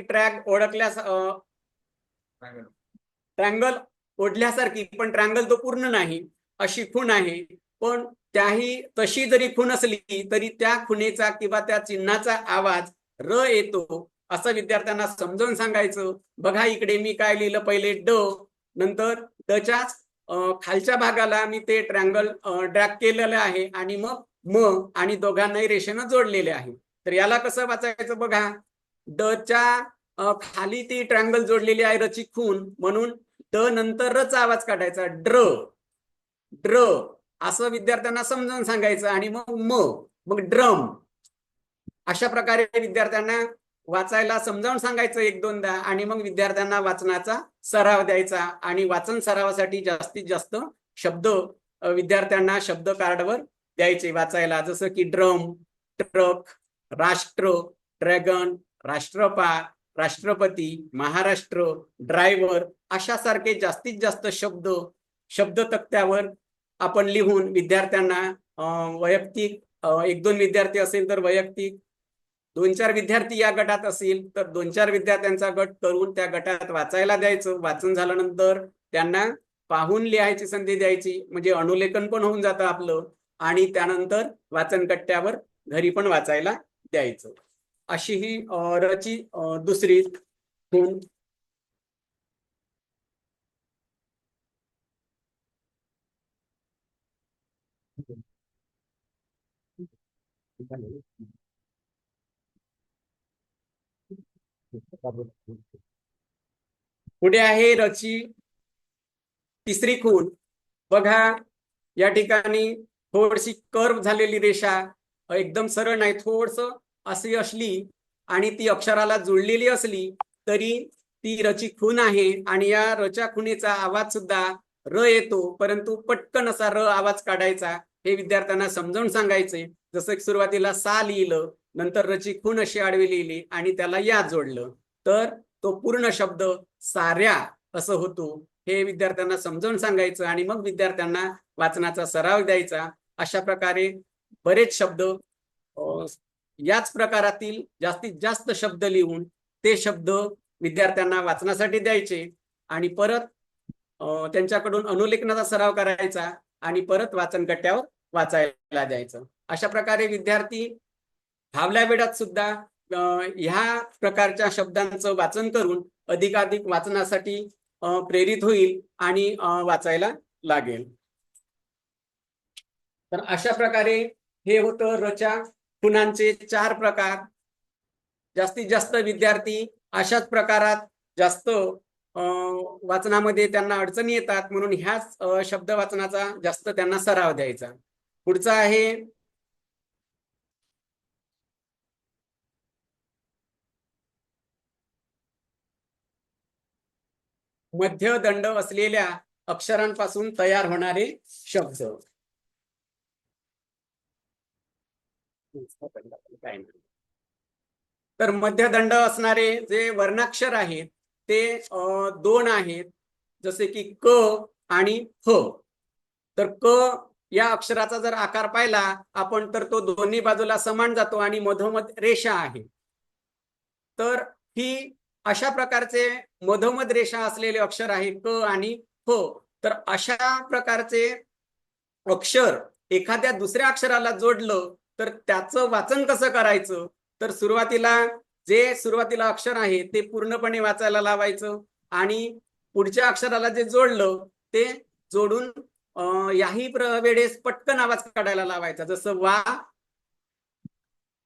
ट्रँगल ओढल्यासारखी, पण ट्रँगल तो पूर्ण नाही अशी खूण आहे. पण त्याही तशी जरी खूण असली तरी त्या खुणेचा किंवा त्या चिन्हाचा आवाज र येतो असं विद्यार्थ्यांना समजावून सांगायचं. बघा इकडे मी काय लिहिलं, पहिले ड, नंतर डच्याच खालच्या भागाला मी ते ट्रँगल ड्रॅग केलेलं आहे आणि मग म आणि दोघांनाही रेषेनं जोडलेले आहे. तर याला कसं वाचायचं बघा, डच्या खाली ती ट्रँगल जोडलेली आहे रची खूण, म्हणून ड नंतर रचा आवाज काढायचा, ड्र ड्र असं विद्यार्थ्यांना समजावून सांगायचं आणि मग ड्रम. अशा प्रकारे विद्यार्थ्यांना वाचायला समजावून सांगायचं 1-2दा आणि मग विद्यार्थ्यांना वाचनाचा सराव द्यायचा. आणि वाचन सरावासाठी जास्तीत जास्त शब्द विद्यार्थ्यांना शब्द कार्डवर द्यायचे वाचायला, जसं की ड्रम, ट्रक, राष्ट्र, ड्रॅगन, राष्ट्रपाल, राष्ट्रपती, महाराष्ट्र, ड्रायव्हर अशा सारखे जास्तीत जास्त शब्द तक्त्यावर आपण लिहून विद्यार्थ्यांना वैयक्तिक 1-2 विद्यार्थी असेल तर वैयक्तिक, 2-4 विद्यार्थी या गटात असतील तर 2-4 विद्यार्थ्यांचा गट करून त्या गटात वाचायला द्यायचं. वाचन झाल्यानंतर त्यांना पाहून लिहायची संधी द्यायची, म्हणजे अनुलेखन पण होऊन जातं आपलं आणि त्यानंतर वाचन कट्ट्यावर घरी पण वाचायला द्यायचं. अशी ही रची दुसरी खूण. पुढे आहे रची तिसरी खूण. बघा या ठिकाणी थोडीशी कर्व झालेली रेषा, एकदम सरळ नाही, थोडस अशी असली आणि ती अक्षराला जुळलेली असली तरी ती रची खूण आहे. आणि या रच्या खुणेचा आवाज सुद्धा र येतो, परंतु पटकन असा र आवाज काढायचा हे विद्यार्थ्यांना समजावून सांगायचे. जसं की सुरुवातीला सा लिहिलं, नंतर रची खूण अशी आडवी लिहिली आणि त्याला या जोडलं तर तो पूर्ण शब्द साऱ्या असं होतो, हे विद्यार्थ्यांना समजावून सांगायचं आणि मग विद्यार्थ्यांना वाचनाचा सराव द्यायचा. अशा प्रकारे बरेच शब्द याच प्रकारातील जास्तीत जास्त शब्द लिहून ते शब्द विद्यार्थ्यांना वाचनासाठी द्यायचे आणि परत त्यांच्याकडून अनुलेखनाचा सराव करायचा आणि परत वाचन कट्ट्यावर वाचायला द्यायचं. अशा प्रकारे विद्यार्थी फावल्या वेळात सुद्धा ह्या प्रकारच्या शब्दांचं वाचन करून अधिकाधिक वाचनासाठी प्रेरित होईल आणि वाचायला लागेल. तर अशा प्रकारे हे होतं रच्या खुणांचे 4 प्रकार. जास्तीत जास्त विद्यार्थी अशाच प्रकारात जास्त वाचनामध्ये त्यांना अडचणी येतात, म्हणून ह्याच शब्द वाचनाचा जास्त त्यांना सराव द्यायचा. पुढचा आहे मध्य दंड असलेल्या अक्षरांपासून तयार होणारे शब्द. तर मध्यदंड असणारे जे वर्णाक्षर आहेत ते 2 आहेत, जसे की क आणि ह. तर क या अक्षराचा जर आकार पाहिला आपण तर तो दोन्ही बाजूला समान जातो आणि मधोमध रेषा आहे. तर ही अशा प्रकारचे मधोमध रेषा असलेले अक्षर आहे क आणि ह. तर अशा प्रकारचे अक्षर एखाद्या दुसऱ्या अक्षराला जोडलं तर त्याचं वाचन कसं करायचं, तर सुरुवातीला अक्षर आहे ते पूर्णपणे वाचायला लावायचं आणि पुढच्या अक्षराला जे जोडलं ते जोडून याही वेळेस पटकन आवाज काढायला लावायचा. जसं वा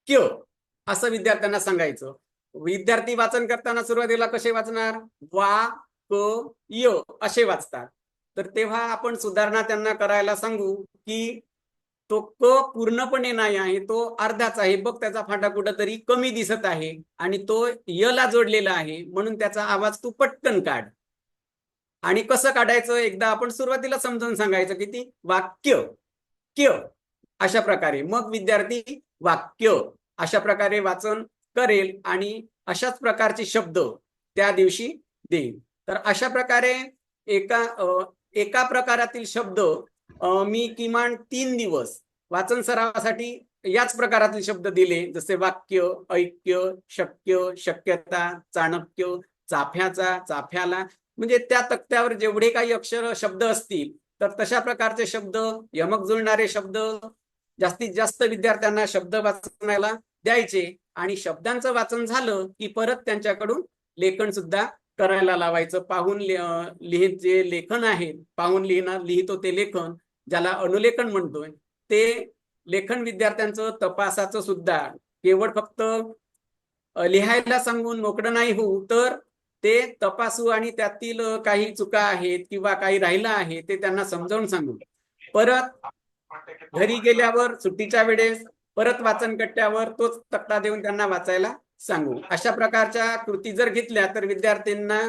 क्य असं विद्यार्थ्यांना सांगायचं. विद्यार्थी वाचन करताना सुरुवातीला कसे वाचणार, वा क य असे वाचतात. तर तेव्हा आपण सुधारणा त्यांना करायला सांगू की तो क पूर्णपणे नाही आहे, तो अर्धाच आहे बघ, त्याचा फाटा कुठंतरी कमी दिसत आहे आणि तो य ला जोडलेला आहे म्हणून त्याचा आवाज तू पटकन काढ. आणि कसं काढायचं एकदा आपण सुरुवातीला समजावून सांगायचं की ती वाक्य क्य अशा प्रकारे, मग विद्यार्थी वाक्य अशा प्रकारे वाचन करेल आणि अशाच प्रकारचे शब्द त्या दिवशी देईल. तर अशा प्रकारे एका प्रकारातील शब्द मी किमान 3 दिवस वाचन सरावासाठी याच प्रकारातील शब्द दिले, जसे वाक्य, ऐक्य, शक्य, शक्यता, चाणक्य, चाफ्याचा, चाफ्याला, म्हणजे त्या तक्त्यावर जेवढे काही अक्षर शब्द असतील तर तशा प्रकारचे शब्द, यमक जुळणारे शब्द जास्तीत जास्त विद्यार्थ्यांना शब्द वाचनाला द्यायचे आणि शब्दांचं वाचन झालं की परत त्यांच्याकडून लेखन सुद्धा करायला लावायचं. पाहून जे लेखन आहे, पाहून लिहितो ते लेखन, ज्याला अनुलेखन म्हणतोय, ते लेखन विद्यार्थ्यांचं तपासाचं सुद्धा केवळ फक्त लिहायला सांगून मोकळं नाही होऊ, तर ते तपासू आणि त्यातील काही चुका आहेत किंवा काही राहिलं आहे ते त्यांना समजावून सांगू. परत घरी गेल्यावर सुट्टीच्या वेळेस परत वाचन कट्ट्यावर तोच तक्ता देऊन त्यांना वाचायला सांगू. अशा प्रकारच्या कृती जर घेतल्या तर विद्यार्थ्यांना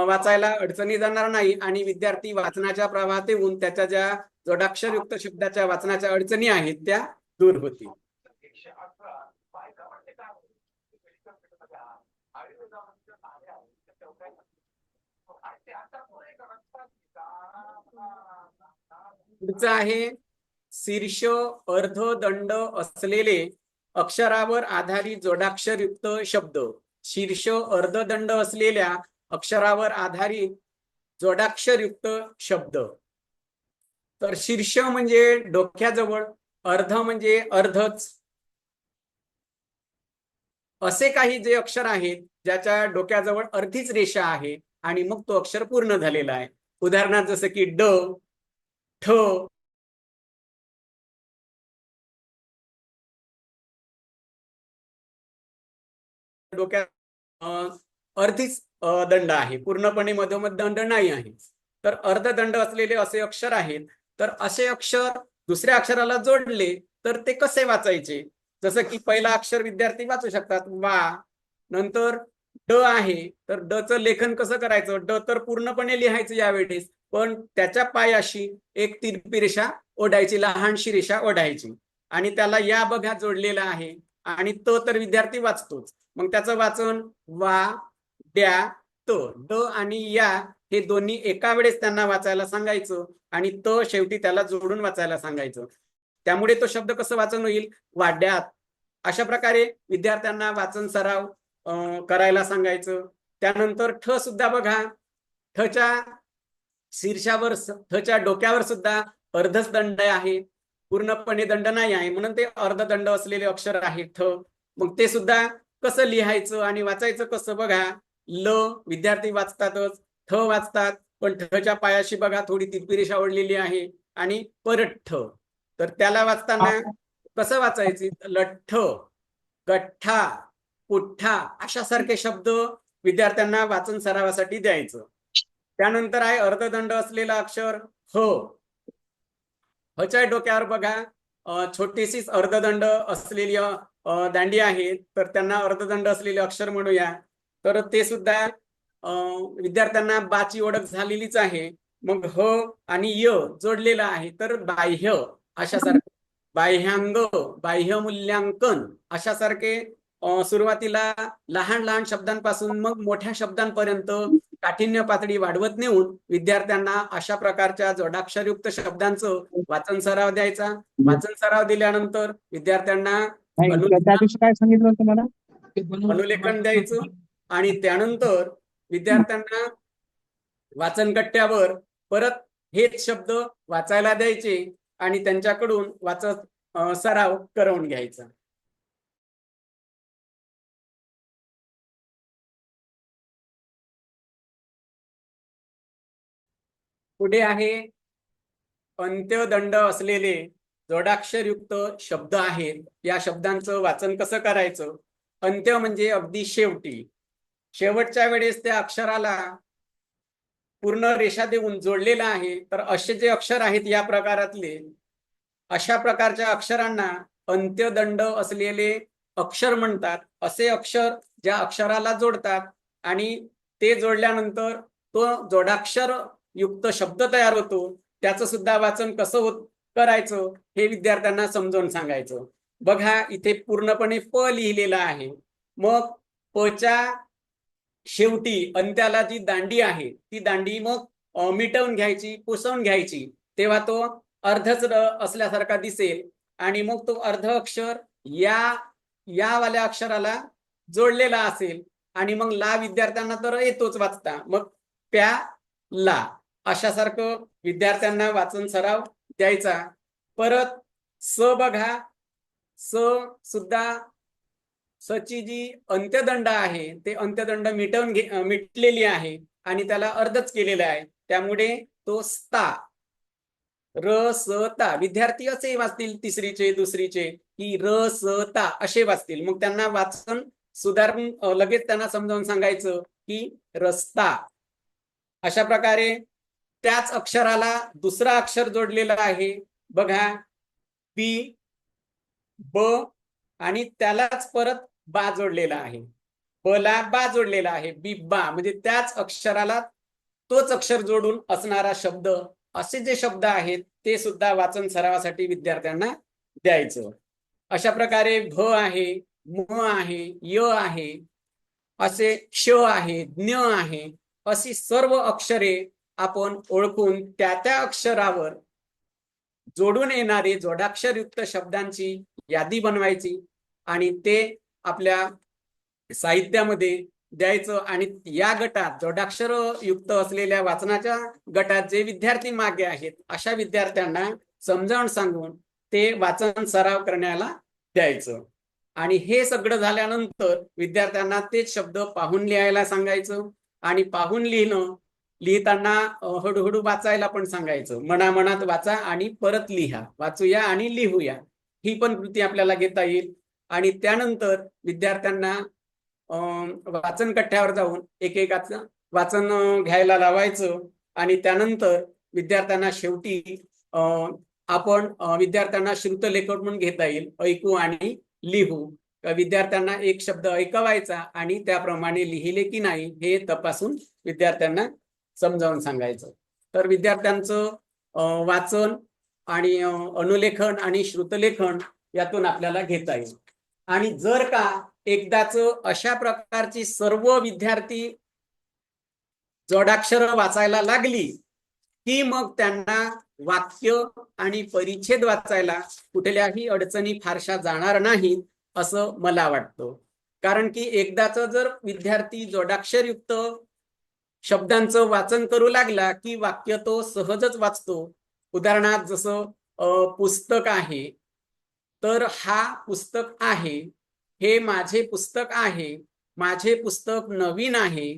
वाचायला अडचणी जाणार नाही आणि विद्यार्थी वाचनाच्या प्रवाहात येऊन त्याच्या ज्या जोडाक्षरयुक्त शब्दाच्या वाचनाच्या अडचणी आहेत त्या दूर होतील. पुढचं आहे शीर्ष अर्ध दंड असलेले अक्षरावर आधारित जोडाक्षरयुक्त शब्द. शीर्ष अर्धदंड असलेल्या अक्षरावर आधारित जोडाक्षरयुक्त शब्द. तर शीर्ष म्हणजे डोक्याजवळ, अर्ध म्हणजे अर्धच, असे काही जे अक्षर आहेत ज्याच्या डोक्याजवळ अर्धीच रेषा आहे आणि मग तो अक्षर पूर्ण झालेला आहे. उदाहरणार्थ जसं की ड, ठ, डोक्यात अर्धीच दंड आहे, पूर्णपणे मधोमध दंड नाही आहे. तर अर्धदंड असलेले असे अक्षर आहेत. तर असे अक्षर दुसऱ्या अक्षराला जोडले तर ते कसे वाचायचे, जसं की पहिला अक्षर विद्यार्थी वाचू शकतात वा, नंतर ड आहे तर ड चं लेखन कसं करायचं, ड तर पूर्णपणे लिहायचं यावेळेस, पण त्याच्या पायाशी एक तिरपी रेषा ओढायची, लहानशी रेषा ओढायची आणि त्याला या बघा जोडलेला आहे आणि तो तर विद्यार्थी वाचतोच. मग त्याचं वाचन वा द्या त, ड आणि या हे दोन्ही एका वेळेस त्यांना वाचायला सांगायचं आणि त शेवटी त्याला जोडून वाचायला सांगायचं. त्यामुळे तो शब्द कसं वाचन होईल, वाड्यात. अशा प्रकारे विद्यार्थ्यांना वाचन सराव करायला सांगायचं. त्यानंतर ठ सुद्धा बघा, ठच्या शीर्षावर, ठच्या डोक्यावर सुद्धा अर्धच दंड आहे, पूर्णपणे दंड नाही आहे, म्हणून ते अर्धदंड असलेले अक्षर आहे ठ. मग ते सुद्धा कसं लिहायचं आणि वाचायचं कसं बघा, ल विद्यार्थी वाचतातच, ठ वाचतात, पण ठच्या पायाशी बघा थोडी तिरपी रेषा ओढलेली आहे आणि परत ठ. तर त्याला वाचताना कसं वाचायचे, लठ्ठ, गठ्ठा, पुठ्ठा अशासारखे शब्द विद्यार्थ्यांना वाचन सरावासाठी द्यायचं. त्यानंतर आहे अर्धदंड असलेला अक्षर ह. हच्या डोक्यावर बघा छोटीशी अर्धदंड असलेली दांडी आहे, तर त्यांना अर्धदंड असलेले अक्षर म्हणूया. तर ते सुद्धा विद्यार्थ्यांना बाची ओळख झालेलीच आहे. मग ह आणि य जोडलेला आहे, तर बाह्य अशासारखे, बाह्यांग, बाह्य मूल्यांकन अशासारखे सुरुवातीला लहान लहान शब्दांपासून मग मोठ्या शब्दांपर्यंत काठिण्य पातळी वाढवत नेऊन विद्यार्थ्यांना अशा प्रकारच्या जोडाक्षरयुक्त शब्दांचं वाचन सराव द्यायचा. वाचन सराव दिल्यानंतर विद्यार्थ्यांना काय सांगितलं तुम्हाला, अनुलेखन द्यायचं आणि त्यानंतर विद्यार्थ्यांना वाचन कट्ट्यावर परत हेच शब्द वाचायला द्यायचे आणि त्यांच्याकडून सराव करवून घ्यायचा. पुढे आहे अंत्यदंड असलेले जोडाक्षरयुक्त शब्द आहेत. या शब्दांचं वाचन कसं करायचं? अंत्य म्हणजे अगदी शेवटी, शेवटच्या वेळेस त्या अक्षराला पूर्ण रेषा देऊन जोडलेला आहे. तर असे जे अक्षर आहेत या प्रकारातले, अशा प्रकारच्या अक्षरांना अंत्यदंड असलेले अक्षर म्हणतात. असे अक्षर ज्या अक्षराला जोडतात आणि ते जोडल्यानंतर तो जोडाक्षर युक्त शब्द तयार होतो, त्याचं सुद्धा वाचन कसं करायचं हे विद्यार्थ्यांना समजावून सांगायचं. बघा, इथे पूर्णपणे प लिहिलेला आहे. मग पच्या शेवटी अंत्याला जी दांडी आहे ती दांडी मग मिटवून घ्यायची, पुसवून घ्यायची, तेव्हा तो अर्धच असल्यासारखा दिसेल आणि मग तो अर्ध अक्षर या वाल्या अक्षराला जोडलेला असेल आणि मग ला विद्यार्थ्यांना तर येतोच वाचता. मग प्या ला अशासारखं विद्यार्थ्यांना वाचन सराव द्यायचा. परत स बघा, स सुद्धा सची जी अंत्यदंड आहे ते अंत्यदंड मिटलेली आहे आणि त्याला अर्धच केलेला आहे. त्यामुळे तो स्ता, र स ता विद्यार्थी असे वाचतील, तिसरीचे दुसरीचे की र स ता असे वाचतील. मग त्यांना वाचन सुधारून लगेच त्यांना समजावून सांगायचं की रस्ता. अशा प्रकारे त्याच अक्षराला दुसरा अक्षर जोडलेला आहे. बघा, बी ब आणि त्यालाच परत बा जोडलेला आहे. ब ला बा जोडलेला आहे, बी बा म्हणजे त्याच अक्षराला तोच अक्षर जोडून असणारा शब्द. असे जे शब्द आहेत ते सुद्धा वाचन सरावासाठी विद्यार्थ्यांना द्यायचं. अशा प्रकारे भ आहे, म आहे, य आहे, असे श आहे, ज्ञ आहे, अशी सर्व अक्षरे आपण ओळखून त्या अक्षरावर जोडून येणारे जोडाक्षरयुक्त शब्दांची यादी बनवायची आणि ते आपल्या साहित्यामध्ये द्यायचं. आणि या गटात जोडाक्षर युक्त असलेल्या वाचनाच्या गटात जे विद्यार्थी मागे आहेत अशा विद्यार्थ्यांना समजावून सांगून ते वाचन सराव करण्याला द्यायचं. आणि हे सगळं झाल्यानंतर विद्यार्थ्यांना तेच शब्द पाहून लिहायला सांगायचं आणि पाहून लिहिताना हळूहळू वाचायला पण सांगायचं. मनामनात वाचा आणि परत लिहा, वाचूया आणि लिहूया, ही पण कृती आपल्याला घेता येईल. आणि त्यानंतर विद्यार्थ्यांना वाचन कट्ट्यावर जाऊन एकेकाचं वाचन घ्यायला लावायचं. आणि त्यानंतर विद्यार्थ्यांना शेवटी आपण विद्यार्थ्यांना श्रुतलेखन म्हणून घेता येईल, ऐकू आणि लिहू. विद्यार्थ्यांना एक शब्द ऐकवायचा आणि त्याप्रमाणे लिहिले की नाही हे तपासून विद्यार्थ्यांना समजावून सांगायचं. तर विद्यार्थ्यांचं वाचन आणि अनुलेखन आणि श्रुतलेखन यातून आपल्याला घेता येईल. आणि जर का एकदाच अशा प्रकारची सर्व विद्यार्थी जोडाक्षर वाचायला लागली की मग त्यांना वाक्य आणि परिच्छेद वाचायला कुठल्याही अडचणी फारशा जाणार नाहीत असं मला वाटतं. कारण की एकदाच जर विद्यार्थी जोडाक्षरयुक्त शब्दांचं वाचन करू लागला की वाक्य तो सहजच वाचतो. उदाहरणार्थ जसं पुस्तक आहे, तर हा पुस्तक आहे, हे माझे पुस्तक आहे, माझे पुस्तक नवीन आहे.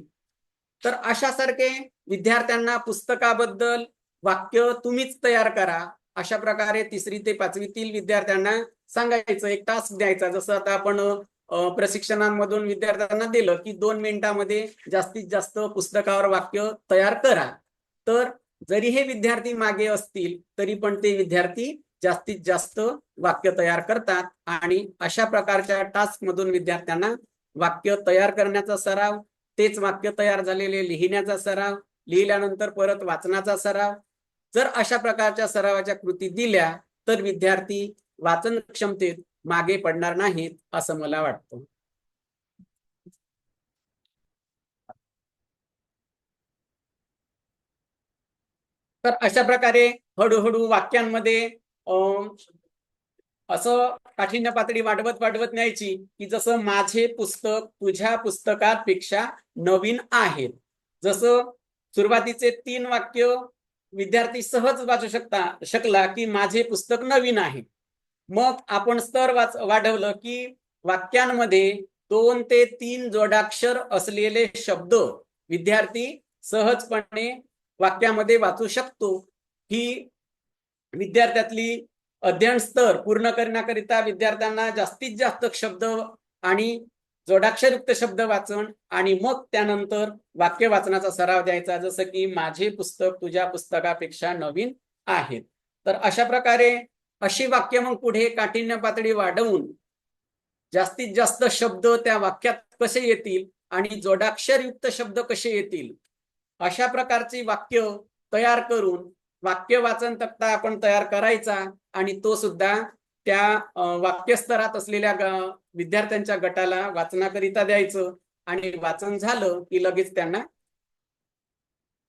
तर अशासारखे विद्यार्थ्यांना पुस्तकाबद्दल वाक्य तुम्हीच तयार करा. अशा प्रकारे 3री ते 5वीतील विद्यार्थ्यांना सांगायचं, एक टास्क द्यायचा. जसं आता आपण प्रशिक्षणांमधून विद्यार्थ्यांना दिलं की 2 मिनिटांमध्ये जास्तीत जास्त पुस्तकावर वाक्य तयार करा. तर जरी हे विद्यार्थी मागे असतील तरी पण ते विद्यार्थी जास्तीत जास्त वाक्य तयार करतात. आणि अशा प्रकारच्या टास्क मधून विद्यार्थ्यांना वाक्य तयार करण्याचा सराव, तेच वाक्य तयार झालेले लिहिण्याचा सराव, लिहिल्यानंतर परत वाचनाचा सराव, जर अशा प्रकारच्या सरावाच्या कृती दिल्या तर विद्यार्थी वाचन क्षमतेत मागे पडणार नाहीत असं मला वाटतं. तर अशा प्रकारे हळूहळू वाक्यांमध्ये असं काठिण्य पातळी वाढवत न्यायची की जसं माझे पुस्तक तुझ्या पुस्तकापेक्षा नवीन आहेत. जसं सुरुवातीचे 3 वाक्य विद्यार्थी सहज वाचू शकला की माझे पुस्तक नवीन आहे. मग आपण स्तर वाढवलं की वाक्यांमध्ये 2 ते 3 जोडाक्षर असलेले शब्द विद्यार्थी सहजपणे वाक्यामध्ये वाचू शकतो. ही विद्यार्थ्यातली अध्ययन स्तर पूर्ण करण्याकरिता विद्यार्थ्यांना जास्तीत जास्त शब्द आणि जोडाक्षरयुक्त शब्द वाचन आणि मग त्यानंतर वाक्य वाचनाचा सराव द्यायचा, जसं की माझे पुस्तक तुझ्या पुस्तकापेक्षा नवीन आहेत. तर अशा प्रकारे अशी वाक्य मग पुढे काठिण्य पातळी वाढवून जास्तीत जास्त शब्द त्या वाक्यात कसे येतील आणि जोडाक्षरयुक्त शब्द कसे येतील अशा प्रकारची वाक्य तयार करून वाक्य वाचन तक्ता आपण तयार करायचा आणि तो सुद्धा त्या वाक्य स्तरात असलेल्या विद्यार्थ्यांच्या गटाला वाचनाकरिता द्यायचं आणि वाचन झालं की लगेच त्यांना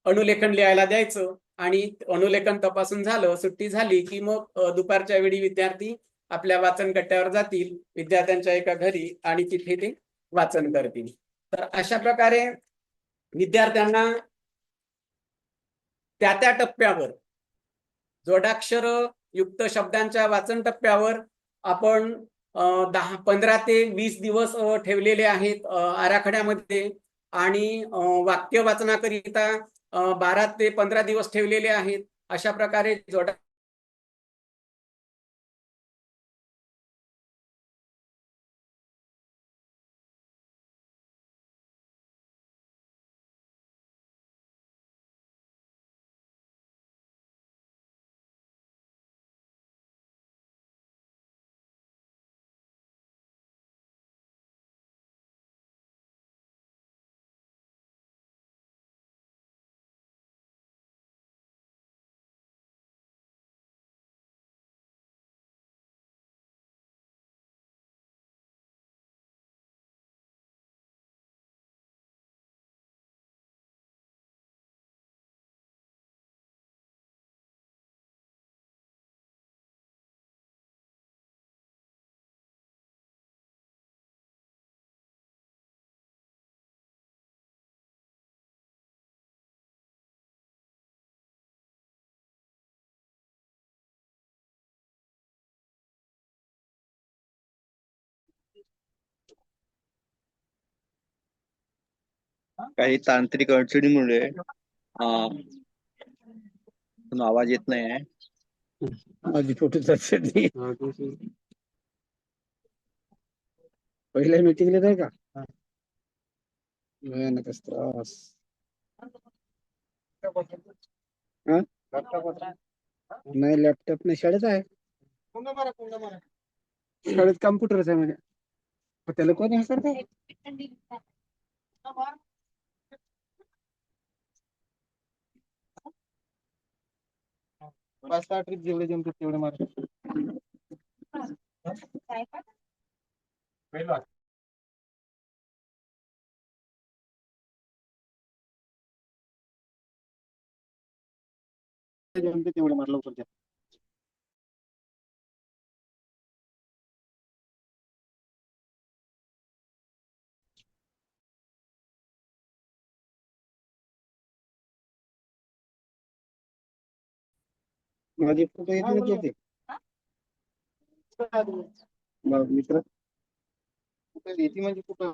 अनुलेखन लिहायला द्यायचं आणि अनुलेखन तपासून झालं, सुट्टी झाली की मग दुपारच्या वेळी विद्यार्थी आपल्या वाचन कट्ट्यावर जातील विद्यार्थ्यांच्या एका घरी आणि तिथे ते वाचन करतील. तर अशा प्रकारे विद्यार्थ्यांना त्या त्या टप्प्यावर जोडाक्षर युक्त शब्दांच्या वाचन टप्प्यावर आपण 15 ते 20 दिवस ठेवलेले आहेत आराखड्यामध्ये आणि वाक्य वाचनाकरिता 12 ते 15 दिवस ठेवलेले आहेत. अशा प्रकारे काही तांत्रिक अडचणीमुळे आवाज येत नाही आहे. माझी फोटो नाही पहिल्या मीटिंगला जाय का भयानकच त्रास. नाही लॅपटॉप नाही, शाळेत आहे. शाळेत कम्प्युटरच आहे म्हणजे त्याला कोण हे करते. 5-6 ट्रिप जेवढे जमतात तेवढे मार. तेवढे मार लवकर. माझे फोटो येते मित्र कुठे येते म्हणजे कुठं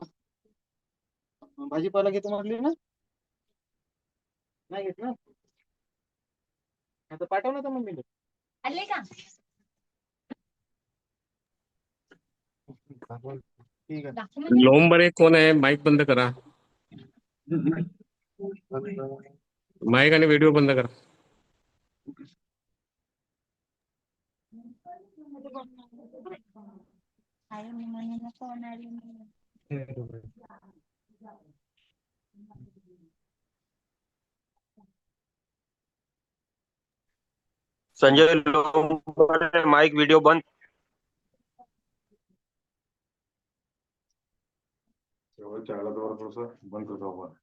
भाजीपाला घेतो म्हटली ना, नाही घेत ना आता पाठव ना तर मग मी आले का. ठीक आहे. लोमबरे कोण आहे? माईक बंद करा. माईक आणि व्हिडिओ बंद करा. संजय लोमबरे माइक वीडियो बंद. बंद करतो आपण.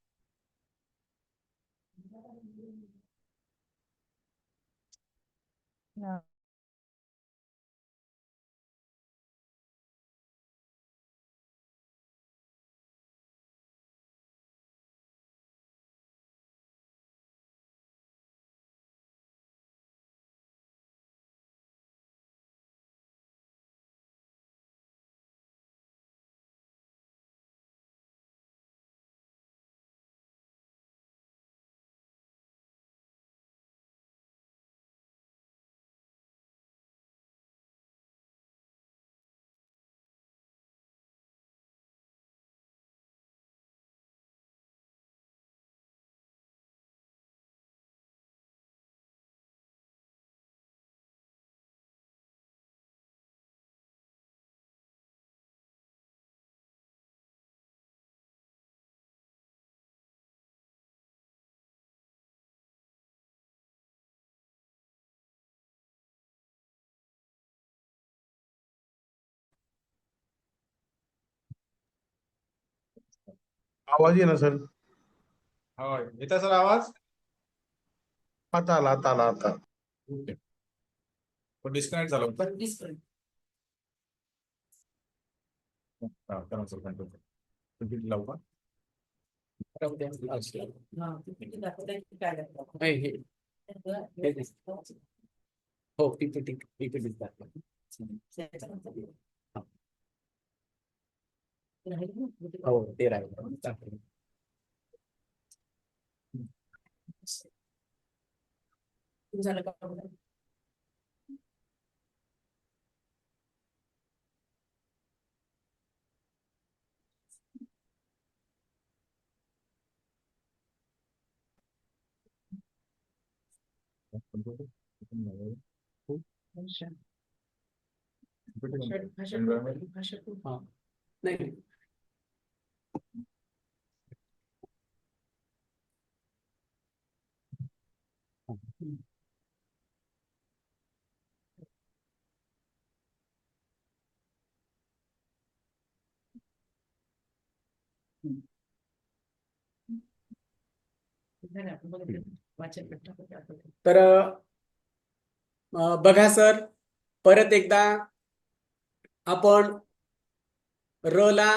आवाज ये ना सर. हो येता सर आवाज. आता आला आता आला आता. डिस्कनेक्ट झाला होता. Disconnect. हा, करा सर कंट्रोल. कंटिन्यू लावू का? राहू द्या, असलं. हा, PPT दाखवताय की काय दाखवताय? नाही, हे दिसतं. हो PPT दाखवा. त्याच्यानंतर- हा. राहिलं ना? हो ते राहील दाखवा. झालं का? भाषा हा. नाही वाचन करतो. तर बघा सर, परत एकदा आपण र ला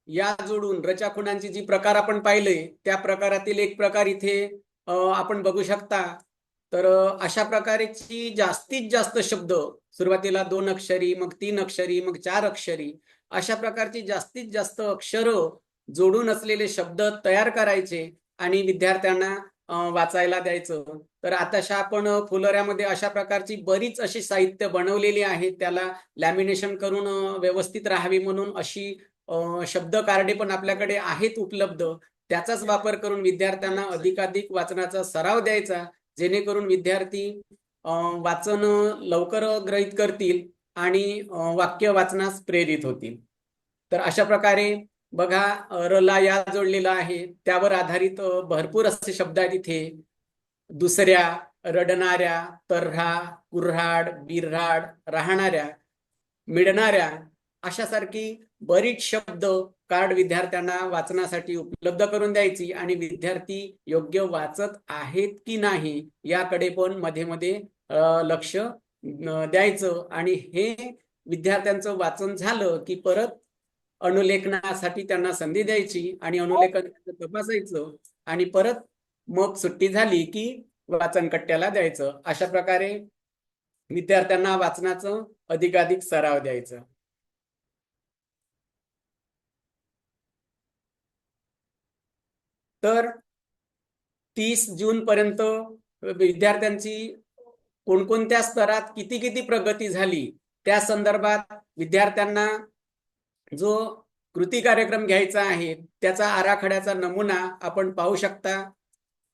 या जोडून रच्या खुणांची जी प्रकार आपण पाहिले त्या प्रकारातील एक प्रकार इथे आपण बघू शकता. तर अशा प्रकारची जास्तीत जास्त शब्द, सुरुवातीला 2 अक्षरी, मग 3 अक्षरी, मग 4 अक्षरी, अशा प्रकारची जास्तीत जास्त अक्षर जोडून असलेले शब्द तयार करायचे आणि विद्यार्थ्यांना वाचायला द्यायचं. तर आताशा आपण फुलोऱ्यामध्ये अशा प्रकारची बरीच अशी साहित्य बनवलेली आहेत. त्याला लॅमिनेशन करून व्यवस्थित राहावी म्हणून अशी शब्द कार्डे पण आपल्याकडे आहेत उपलब्ध. त्याचाच वापर करून विद्यार्थ्यांना अधिकाधिक वाचनाचा सराव द्यायचा, जेणेकरून विद्यार्थी वाचन लवकर ग्रहित करतील आणि वाक्य वाचनास प्रेरित होतील. तर अशा प्रकारे बघा, र ला या जोडलेला आहे, त्यावर आधारित भरपूर असे शब्द आहेत इथे. दुसऱ्या, रडणाऱ्या, तर्हा, कुऱ्हाड, बिऱ्हाड, राहणाऱ्या, मिळणाऱ्या, अशासारखी बरीच शब्द कार्ड विद्यार्थ्यांना वाचनासाठी उपलब्ध करून द्यायची आणि विद्यार्थी योग्य वाचत आहेत की नाही याकडे पण मध्ये मध्ये लक्ष द्यायचं. आणि हे विद्यार्थ्यांचं वाचन झालं की परत अनुलेखनासाठी त्यांना संधी द्यायची आणि अनुलेखन तपासायचं आणि परत मग सुट्टी झाली की वाचन कट्ट्याला द्यायचं. अशा प्रकारे विद्यार्थ्यांना वाचनाचं अधिकाधिक सराव द्यायचं. तर 30 जून पर्यंत विद्यार्थ्यांची कोणकोणत्या स्तरात किती किती प्रगती झाली त्या संदर्भात विद्यार्थ्यांना जो कृती कार्यक्रम घ्यायचा आहे त्याचा आराखड्याचा नमुना आपण पाहू शकता.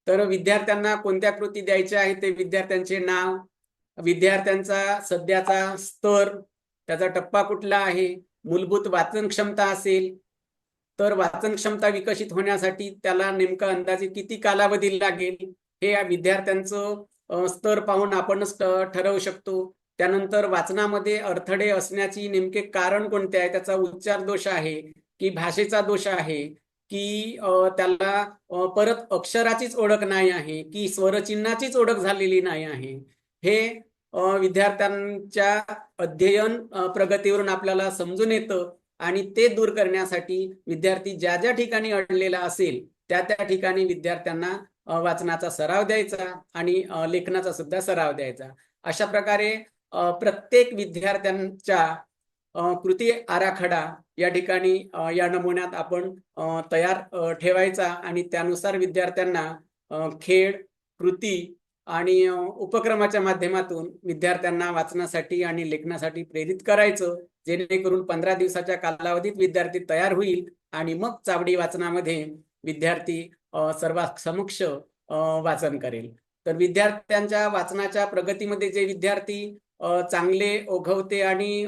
तर विद्यार्थ्यांना कोणत्या कृती द्यायच्या आहेत ते विद्यार्थ्यांचे नाव, विद्यार्थ्यांचा सध्याचा स्तर, त्याचा टप्पा कुठला आहे, मूलभूत वाचन क्षमता असेल तर वाचन क्षमता विकसित होण्यासाठी त्याला नेमका अंदाजे किती कालावधी लागेल हे या विद्यार्थ्यांचं स्तर पाहून आपणच ठरवू शकतो. त्यानंतर वाचनामध्ये अडथळे असण्याची नेमके कारण कोणते आहे, त्याचा उच्चार दोष आहे की भाषेचा दोष आहे की त्याला परत अक्षराचीच ओळख नाही आहे की स्वरचिन्हाचीच ओळख झालेली नाही आहे. हे विद्यार्थ्यांच्या अध्ययन प्रगतीवरून आपल्याला समजून येतं आणि ते दूर करण्यासाठी विद्यार्थी ज्या ज्या ठिकाणी अडलेला असेल त्या त्या ठिकाणी विद्यार्थ्यांना वाचनाचा सराव द्यायचा आणि लेखनाचा सुद्धा सराव द्यायचा. अशा प्रकारे प्रत्येक विद्यार्थ्यांच्या कृती आराखडा या ठिकाणी या नमुन्यात आपण तयार ठेवायचा आणि त्यानुसार विद्यार्थ्यांना खेळ, कृती आणि उपक्रमाच्या माध्यमातून विद्यार्थ्यांना वाचनासाठी आणि लेखनासाठी प्रेरित करायचं, जेणेकरून 15 दिवसाच्या कालावधीत विद्यार्थी तयार होईल आणि मग चावडी वाचनामध्ये विद्यार्थी सर्वांसमक्ष वाचन करेल. तर विद्यार्थ्यांच्या वाचनाच्या प्रगतीमध्ये जे विद्यार्थी चांगले, ओघवते आणि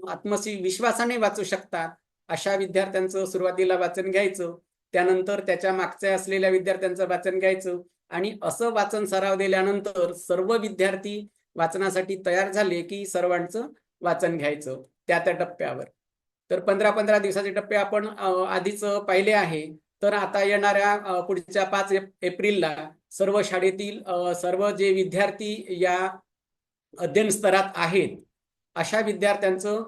आत्मविश्वासाने वाचू शकतात अशा विद्यार्थ्यांचं सुरुवातीला वाचन घ्यायचं, त्यानंतर त्याच्या मागच्या असलेल्या विद्यार्थ्यांचं वाचन घ्यायचं आणि असं वाचन सराव दिल्यानंतर सर्व विद्यार्थी वाचनासाठी तयार झाले की सर्वांचं वाचन घ्यायचं त्या त्या टप्प्यावर. तर 15-15 दिवसाचे टप्पे आपण आधीच पाहिले आहे. तर आता येणाऱ्या पुढच्या 5 एप्रिलला सर्व शाळेतील सर्व जे विद्यार्थी या अध्ययन स्तरात आहेत अशा विद्यार्थ्यांचं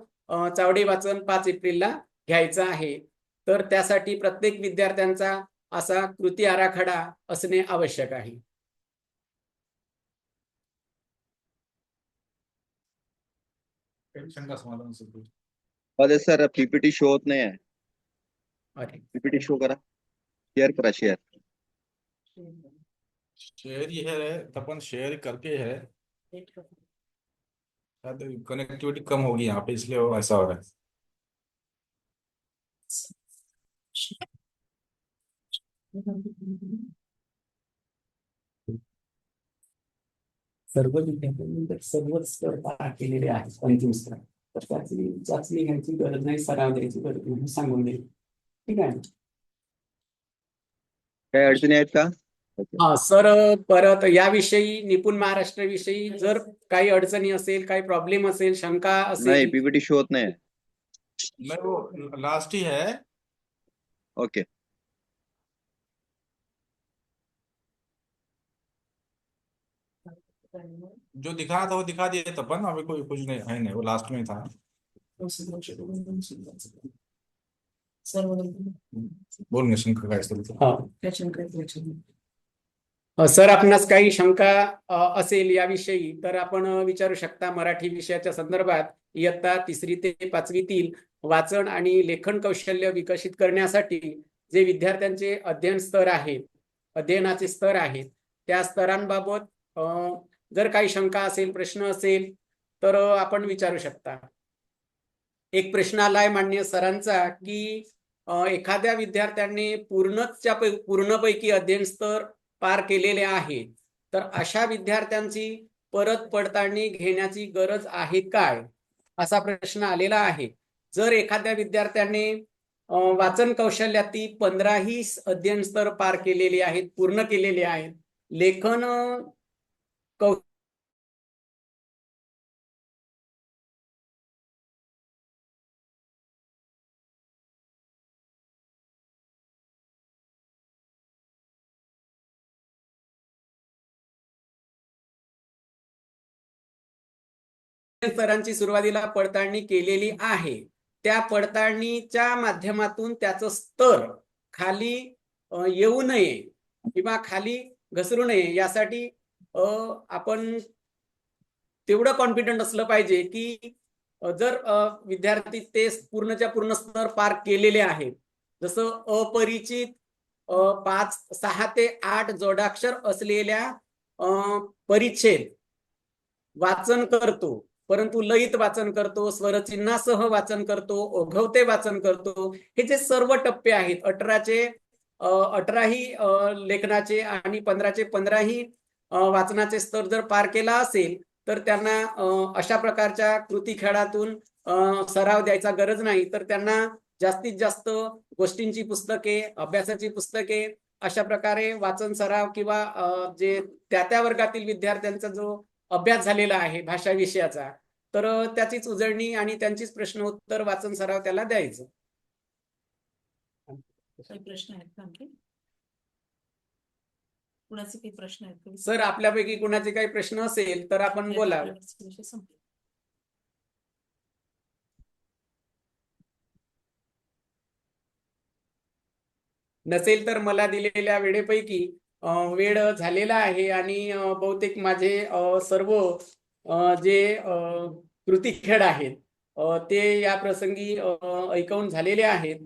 चावडी वाचन 5 एप्रिलला घ्यायचं आहे. तर त्यासाठी प्रत्येक विद्यार्थ्यांचा असा कृती आराखडा असणे आवश्यक आहे. टेन्शन का समाधान सुद्धा. अरे सर पीपीटी शो होत नाही आहे. अरे पीपीटी शो करा, शेअर करा, शेअर. शेयर ही है तपन शेयर करके है, शायद कनेक्टिविटी कम होगी यहाँ पे इसलिए वो ऐसा हो रहा है. सर्व विद्यार्थ्यांनी सर्व स्तर पार केलेले आहेत अंतिम स्तर. तर त्याची चाचणी घ्यायची गरज नाही, सराव द्यायची गरज नाही, सांगून देईल. ठीक आहे. काही अडचणी आहेत का? सर परत याविषयी निपुण महाराष्ट्र विषयी जर काही अडचणी असेल, काही प्रॉब्लेम असेल, शंका नाही, असेल, पीपीटी शो होत नाही. नहीं वो लास्ट ही है. ओके. जो दिखा था वो दिखा दिए तपन, अभी कोई कुछ नहीं है, नहीं वो लास्ट में था. बोल ना शंका काय असेल तर. सर आपणास काही शंका असेल याविषयी तर आपण विचारू शकता. मराठी विषयाच्या संदर्भात इयत्ता 3री ते 5वीतील वाचन आणि लेखन कौशल्य विकसित करण्यासाठी जे विद्यार्थ्यांचे अध्ययन स्तर आहेत, अध्ययनाचे स्तर आहेत, त्या स्तरांबाबत जर काही शंका असेल, प्रश्न असेल तर आपण विचारू शकता. एक प्रश्न आलाय माननीय सरांचा की एखाद्या विद्यार्थ्याने पूर्णपैकी अध्ययन स्तर पार केलेले आहेत, तर अशा विद्यार्थ्यांची परत पडताळणी घेण्याची गरज आहे काय, असा प्रश्न आलेला आहे. जर एखाद्या विद्यार्थ्याने वाचन कौशल्यातील 15ही अध्ययन स्तर पार केलेले आहेत, पूर्ण केलेले आहेत, लेखन स्तरांची सुरुवातीला पडताळणी केलेली आहे, त्या पडताळणीच्या माध्यमातून त्याचं स्तर खाली येऊ नये किंवा खाली घसरू नये यासाठी आपण तेवढं कॉन्फिडंट असलं पाहिजे की जर विद्यार्थी ते पूर्णच्या पूर्ण स्तर पार केलेले आहेत, जसं अपरिचित 5, 6 ते 8 जोडाक्षर असलेल्या परिच्छेद वाचन करतो, परंतु लयित वाचन करतो, स्वरचिन्हासह वाचन करतो, ओघवते वाचन करतो, हे जे सर्व टप्पे आहेत, 18ही लेखनाचे आणि 15चे 15ही वाचनाचे स्तर जर पार केला असेल तर त्यांना अशा प्रकारच्या कृती खेळातून सराव द्यायचा गरज नाही. तर त्यांना जास्तीत जास्त गोष्टींची पुस्तके, अभ्यासाची पुस्तके, अशा प्रकारे वाचन सराव किंवा जे त्या वर्गातील विद्यार्थ्यांचा जो अभ्यास झालेला आहे भाषा विषयाचा, तर त्याचीच उजळणी आणि त्यांचीच प्रश्न उत्तर वाचन सराव त्याला द्यायचं. प्रश्न आहेत का आणखी? कुणाचे काही प्रश्न आहेत का? सर आपल्यापैकी कुणाचे काही प्रश्न असेल तर आपण बोला. नसेल तर मला दिलेल्या वेळेपैकी वेळ झालेला आहे आणि बहुतेक माझे सर्व जे कृती खेळ आहेत ते या प्रसंगी ऐकून झालेले आहेत.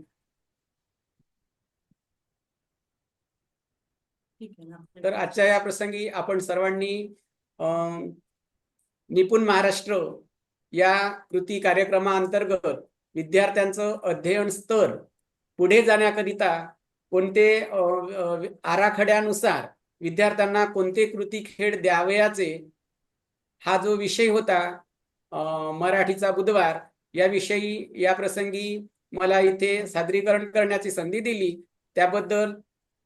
तर आजच्या या प्रसंगी आपण सर्वांनी निपुण महाराष्ट्र या कृती कार्यक्रमाअंतर्गत विद्यार्थ्यांचं अध्ययन स्तर पुढे जाण्याकरिता कोणते आराखड्यानुसार विद्यार्थ्यांना कोणते कृती खेळ द्यावयाचे, हा जो विषय होता मराठीचा बुधवार, याविषयी या प्रसंगी मला इथे सादरीकरण करण्याची संधी दिली त्याबद्दल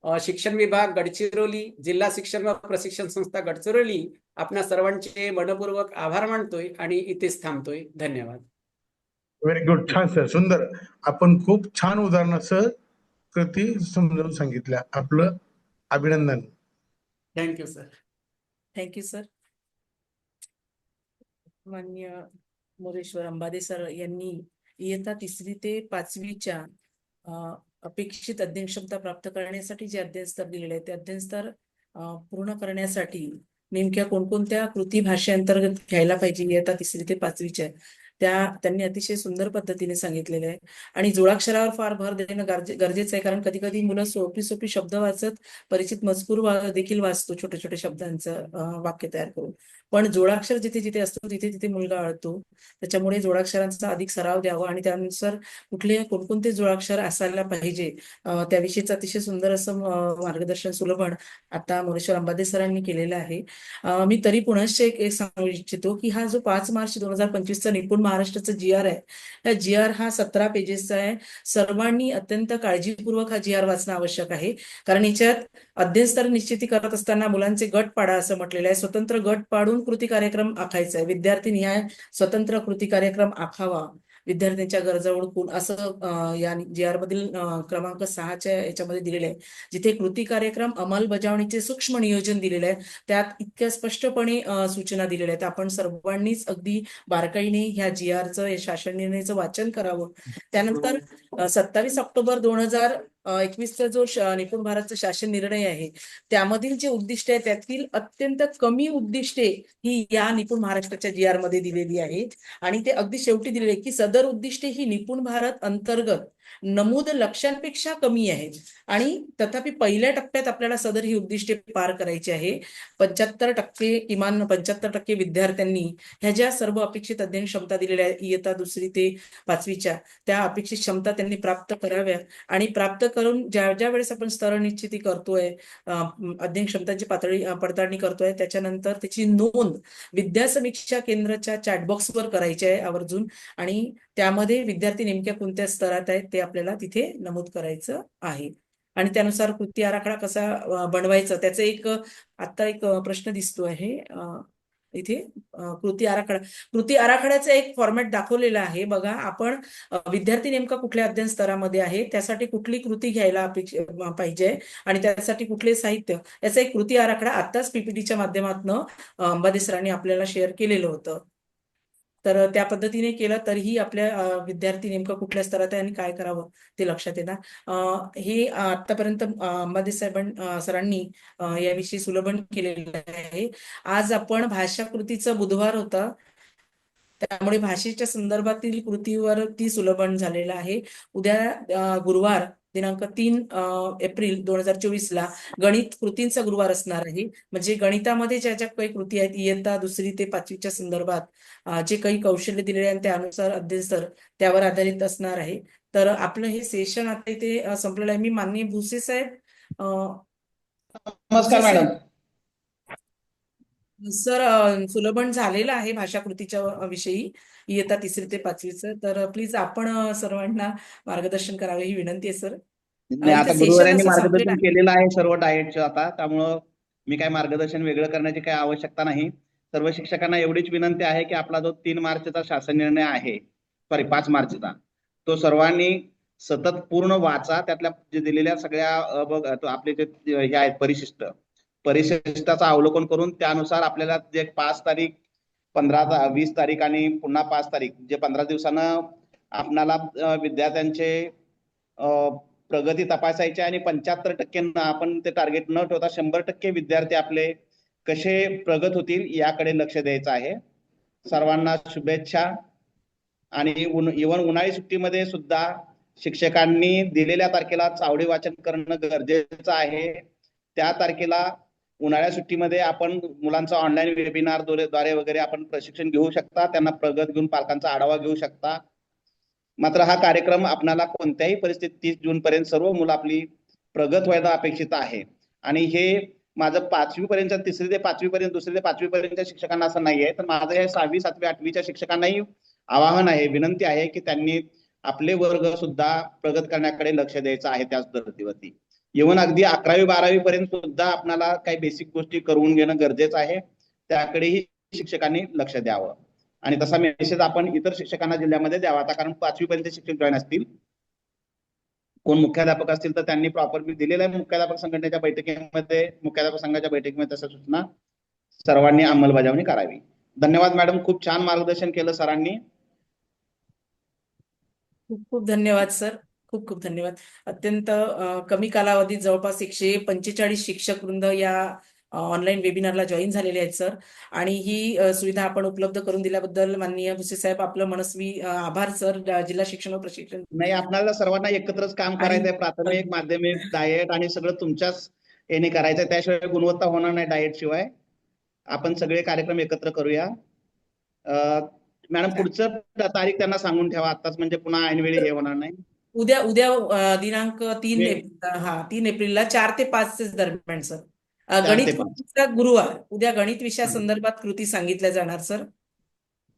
शिक्षण विभाग गडचिरोली, जिल्हा शिक्षण व प्रशिक्षण संस्था गडचिरोली आपणा सर्वांचे मनपूर्वक आभार मानतोय आणि इथेच थांबतोय. धन्यवाद. व्हेरी गुड, छान सर, सुंदर. आपण खूप छान उदाहरणासह कृती समजावून सांगितल्या. आपलं अभिनंदन. Thank you sir. Thank you sir. माननीय मोरेश्वर अंबादे सर यांनी इयत्ता 3री ते 5वीच्या अपेक्षित अध्ययन क्षमता प्राप्त करण्यासाठी जे अध्ययन स्तर दिलेले आहे ते अध्ययन स्तर पूर्ण करण्यासाठी नेमक्या कोणकोणत्या कृती भाषेअंतर्गत घ्यायला पाहिजे इयत्ता 3री ते 5वीच्या त्यांनी अतिशय सुंदर पद्धतीने सांगितलेले आहे. आणि जोडाक्षरावर फार भर देणं गरजेचं आहे, कारण कधी कधी मुलं सोपी शब्द वाचत परिचित मजकूर देखील वाचतो छोट्या छोट्या शब्दांचं वाक्य तयार करून, पण जोडाक्षर जिथे जिथे असतो तिथे तिथे मुलगा अडतो. त्याच्यामुळे जोडाक्षरांचा अधिक सराव द्यावा आणि त्यानुसार कुठले कोणकोणते जोडाक्षर असायला पाहिजे त्याविषयीचं अतिशय सुंदर असं मार्गदर्शन सुलभण आता मोरेश्वर अंबादे सरांनी केलेलं आहे. मी तरी पुनश्च एक सांगू इच्छितो की हा जो 5 मार्च 2025चा निपुण महाराष्ट्राचा GR आहे, हा GR हा 17 पेजेसचा आहे. सर्वांनी अत्यंत काळजीपूर्वक हा GR वाचणं आवश्यक आहे, कारण याच्यात अध्ययन स्तर निश्चिती करत असताना मुलांचे गट पाडा असं म्हटलेलं आहे. स्वतंत्र गट पाडून कृती कार्यक्रम आखायचा आहे. विद्यार्थी निहाय स्वतंत्र कृती कार्यक्रम आखावा, विद्यार्थ्यांच्या गरजा ओळखून असं या GR मधील क्रमांक 6च्या याच्यामध्ये दिलेलं आहे. जिथे कृती कार्यक्रम अंमलबजावणीचे सूक्ष्म नियोजन दिलेलं आहे, त्यात इतक्या स्पष्टपणे सूचना दिलेल्या आहेत. आपण सर्वांनीच अगदी बारकाईने ह्या GRचं या शासन निर्णयाचं वाचन करावं. त्यानंतर 27 ऑक्टोबर 2021चा जो निपुण भारतचा शासन निर्णय आहे त्यामधील जे उद्दिष्ट आहे त्यातील अत्यंत कमी उद्दिष्टे ही या निपुण महाराष्ट्राच्या GR मध्ये दिलेली आहे. आणि ते अगदी शेवटी दिलेले की सदर उद्दिष्टे ही निपुण भारत अंतर्गत नमूद लक्ष्यांपेक्षा कमी आहेत आणि तथापि पहिल्या टप्प्यात आपल्याला सदर ही उद्दिष्टे पार करायची आहे. 75% किमान 75% विद्यार्थ्यांनी ह्या ज्या सर्व अपेक्षित अध्ययन क्षमता दिलेल्या आहेत इयत्ता 2री ते 5वीच्या त्या अपेक्षित क्षमता त्यांनी प्राप्त कराव्या. आणि प्राप्त करून ज्या वेळेस आपण स्तर निश्चिती करतोय, अध्ययन क्षमतांची पडताळणी करतोय, त्याच्यानंतर त्याची नोंद विद्या समीक्षा केंद्राच्या चॅटबॉक्सवर करायची आहे आवर्जून. आणि त्यामध्ये विद्यार्थी नेमक्या कोणत्या स्तरात आहेत ते आपल्याला तिथे नमूद करायचं आहे. आणि त्यानुसार कृती आराखडा कसा बनवायचा त्याचा एक प्रश्न दिसतो आहे इथे. कृती आराखड्याचा एक फॉर्मॅट दाखवलेला आहे बघा. आपण विद्यार्थी नेमका कुठल्या अध्ययन स्तरामध्ये आहे, त्यासाठी कुठली कृती घ्यायला पाहिजे आणि त्यासाठी कुठले साहित्य, याचा एक कृती आराखडा आत्ताच PPTच्या माध्यमातून अंबादे सरांनी आपल्याला शेअर केलेलं होतं. तर त्या पद्धतीने केलं तरीही आपल्या विद्यार्थी नेमका कुठल्या स्तरात आहे आणि काय करावं ते लक्षात येणार. हे आतापर्यंत अंबादे सरांनी याविषयी सुलभण केलेलं आहे. आज आपण भाषा कृतीचा बुधवार होता, त्यामुळे भाषेच्या संदर्भातील कृतीवरती सुलभण झालेलं आहे. उद्या गुरुवार दिनांक 3 एप्रिल 2024ला गणित कृतींचा गुरुवार असणार आहे. म्हणजे गणितामध्ये ज्या ज्या काही कृती आहेत इयत्ता 2री ते 5वीच्या संदर्भात जे काही कौशल्य दिलेले आहे त्यानुसार अध्ययन स्तर त्यावर आधारित असणार आहे. तर आपलं हे सेशन आता इथे संपलेलं आहे. मी माननीय भुसे साहेब नमस्कार मॅडम. सर सुलभण झालेलं आहे भाषा कृतीच्या विषयी इयत्ता 3री ते 5वीचं. तर प्लीज आपण सर्वांना मार्गदर्शन करावे ही विनंती आहे सर. नाही, आता इथं सेशन गुरुवारांनी असं संपलेलं मार्गदर्शन आहे. केलेलं आहे सर्व डाएटचं आता, त्यामुळं मी काय मार्गदर्शन वेगळं करण्याची काही आवश्यकता नाही. सर्व शिक्षकांना एवढीच विनंती आहे की आपला जो 3 मार्चचा शासन निर्णय आहे, 5 मार्चचा, तो सर्वांनी सतत पूर्ण वाचा. त्यातल्या जे दिलेल्या सगळ्या आपले जे हे आहेत परिशिष्टाचं अवलोकन करून त्यानुसार आपल्याला जे 5 तारीख, 15, 20 तारीख आणि पुन्हा 5 तारीख जे 15 दिवसानं आपणाला विद्यार्थ्यांचे प्रगती तपासायची आणि 75% आपण ते टार्गेट न ठेवता 100% विद्यार्थी आपले कसे प्रगत होतील याकडे लक्ष द्यायचं आहे. सर्वांना शुभेच्छा. आणि इव्हन उन्हाळी सुट्टीमध्ये सुद्धा शिक्षकांनी दिलेल्या तारखेला चावडी वाचन करणं गरजेचं आहे. त्या तारखेला उन्हाळ्या सुट्टीमध्ये आपण मुलांचा ऑनलाईन वेबिनार द्वारे वगैरे आपण प्रशिक्षण घेऊ शकता, त्यांना प्रगत घेऊन पालकांचा आढावा घेऊ शकता. मात्र हा कार्यक्रम आपणाला कोणत्याही परिस्थितीत 30 जून पर्यंत सर्व मुलं आपली प्रगत व्हायला अपेक्षित आहे. आणि हे माझं 5वी पर्यंत 3री ते 5वी पर्यंत 2री ते 5वी पर्यंतच्या शिक्षकांना असं नाहीये, तर माझं हे 6वी 7वी 8वीच्या शिक्षकांनाही आवाहन आहे, विनंती आहे की त्यांनी आपले वर्ग सुद्धा प्रगत करण्याकडे लक्ष द्यायचं आहे. त्याच धर्तीवरती इव्हन अगदी 11वी 12वी पर्यंत सुद्धा आपल्याला काही बेसिक गोष्टी करून घेणं गरजेचं आहे, त्याकडेही शिक्षकांनी लक्ष द्यावं. आणि तसा मेसेज आपण इतर शिक्षकांना जिल्ह्यामध्ये द्यावा, आता कारण 5वी पर्यंत शिक्षक जॉईन असतील. कोण मुख्याध्यापक असतील तर त्यांनी प्रॉपरली दिलेल्या मुख्याध्यापक संघटनेच्या बैठकीमध्ये मुख्याध्यापक संघाच्या बैठकीमध्ये तशा सूचना सर्वांनी अंमलबजावणी करावी. धन्यवाद मॅडम, खूप छान मार्गदर्शन केलं सरांनी. खूप खूप धन्यवाद सर. खूप खूप धन्यवाद. अत्यंत कमी कालावधीत जवळपास 145 शिक्षक वृंद या ऑनलाईन वेबिनारला जॉईन झालेले आहेत सर. आणि ही सुविधा आपण उपलब्ध करून दिल्याबद्दल माननीय भुसे साहेब आपलं मनस्वी आभार सर. जिल्हा शिक्षण व प्रशिक्षण नाही, आपल्याला सर्वांना एकत्रच काम करायचंय. प्राथमिक, माध्यमिक, डाएट आणि सगळं तुमच्याच याने करायचंय. त्याशिवाय गुणवत्ता होणार नाही डाएट शिवाय. आपण सगळे कार्यक्रम एकत्र करूया. मॅडम, पुढचं तारीख त्यांना सांगून ठेवा आताच, म्हणजे पुन्हा ऐनवेळी हे होणार नाही. उद्या दिनांक 3 मे- एप्रिल 3 एप्रिलला 4 ते 5 दरम्यान सर. 4 गणित ते 5. कृतीचा गुरुवार. उद्या गणित विषयासंदर्भात कृती सांगितल्या जाणार सर.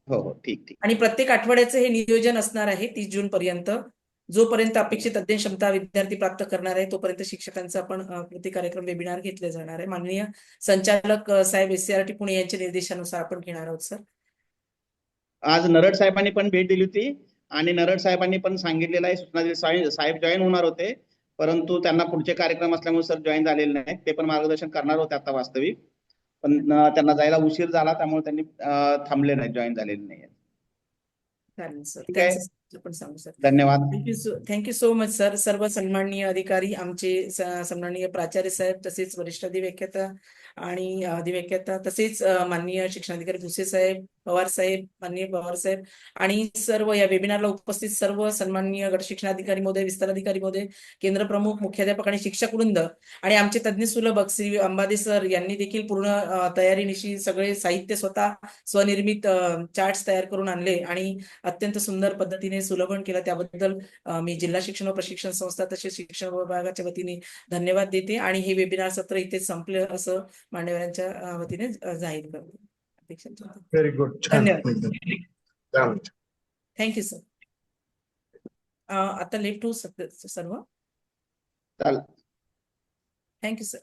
हो हो, ठीक ठीक. आणि प्रत्येक आठवड्याचं हे नियोजन असणार आहे 30 जून पर्यंत. जोपर्यंत अपेक्षित अध्ययन क्षमता विद्यार्थी प्राप्त करणार आहे तोपर्यंत शिक्षकांचा आपण कृती कार्यक्रम वेबिनार घेतले जाणार आहे. माननीय संचालक साहेब SCRT पुणे यांच्या निर्देशानुसार आपण घेणार आहोत सर. आज नरड साहेबांनी पण भेट दिली होती आणि नरड साहेबांनी पण सांगितलेलं आहे, सूचना दिली. साहेब जॉईन होणार होते, परंतु त्यांना पुढचे कार्यक्रम असल्यामुळे सर जॉईन झालेले नाहीत. ते पण मार्गदर्शन करणार होते आता वास्तविक, पण त्यांना जायला उशीर झाला त्यामुळे त्यांनी थांबले नाहीत, जॉईन झालेले नाही. चालेल सर. ठीक आहे. त्यांचं आपण सांगू सर. धन्यवाद. Thank you so much sir. सर्व सन्माननीय अधिकारी, आमचे सन्माननीय प्राचार्य साहेब, तसेच वरिष्ठ अधिव्याख्याता आणि अधिव्याख्याता, तसेच माननीय शिक्षणाधिकारी भुसे साहेब, पवार साहेब, माननीय पवार साहेब आणि सर्व या वेबिनारला उपस्थित सर्व सन्माननीय गट शिक्षणाधिकारी महोदय, विस्तार अधिकारी महोदय, केंद्र प्रमुख, मुख्याध्यापक आणि शिक्षक वृंद आणि आमचे तज्ज्ञ सुलभक श्री अंबादे सर यांनी देखील पूर्ण तयारीनिशी सगळे साहित्य स्वतः स्वनिर्मित चार्ट्स तयार करून आणले आणि अत्यंत सुंदर पद्धतीने सुलभन केलं. त्याबद्दल मी जिल्हा शिक्षण व प्रशिक्षण संस्था तसेच शिक्षण विभागाच्या वतीने धन्यवाद देते आणि हे वेबिनार सत्र इथे संपले असं मान्यवरांच्या वतीने जाहीर करते. अपेक्षा ठेवते. व्हेरी गुड, छान. धन्यवाद. छान. Thank you sir. आता लेफ्ट होऊ सर्व. चालेल. Thank you sir.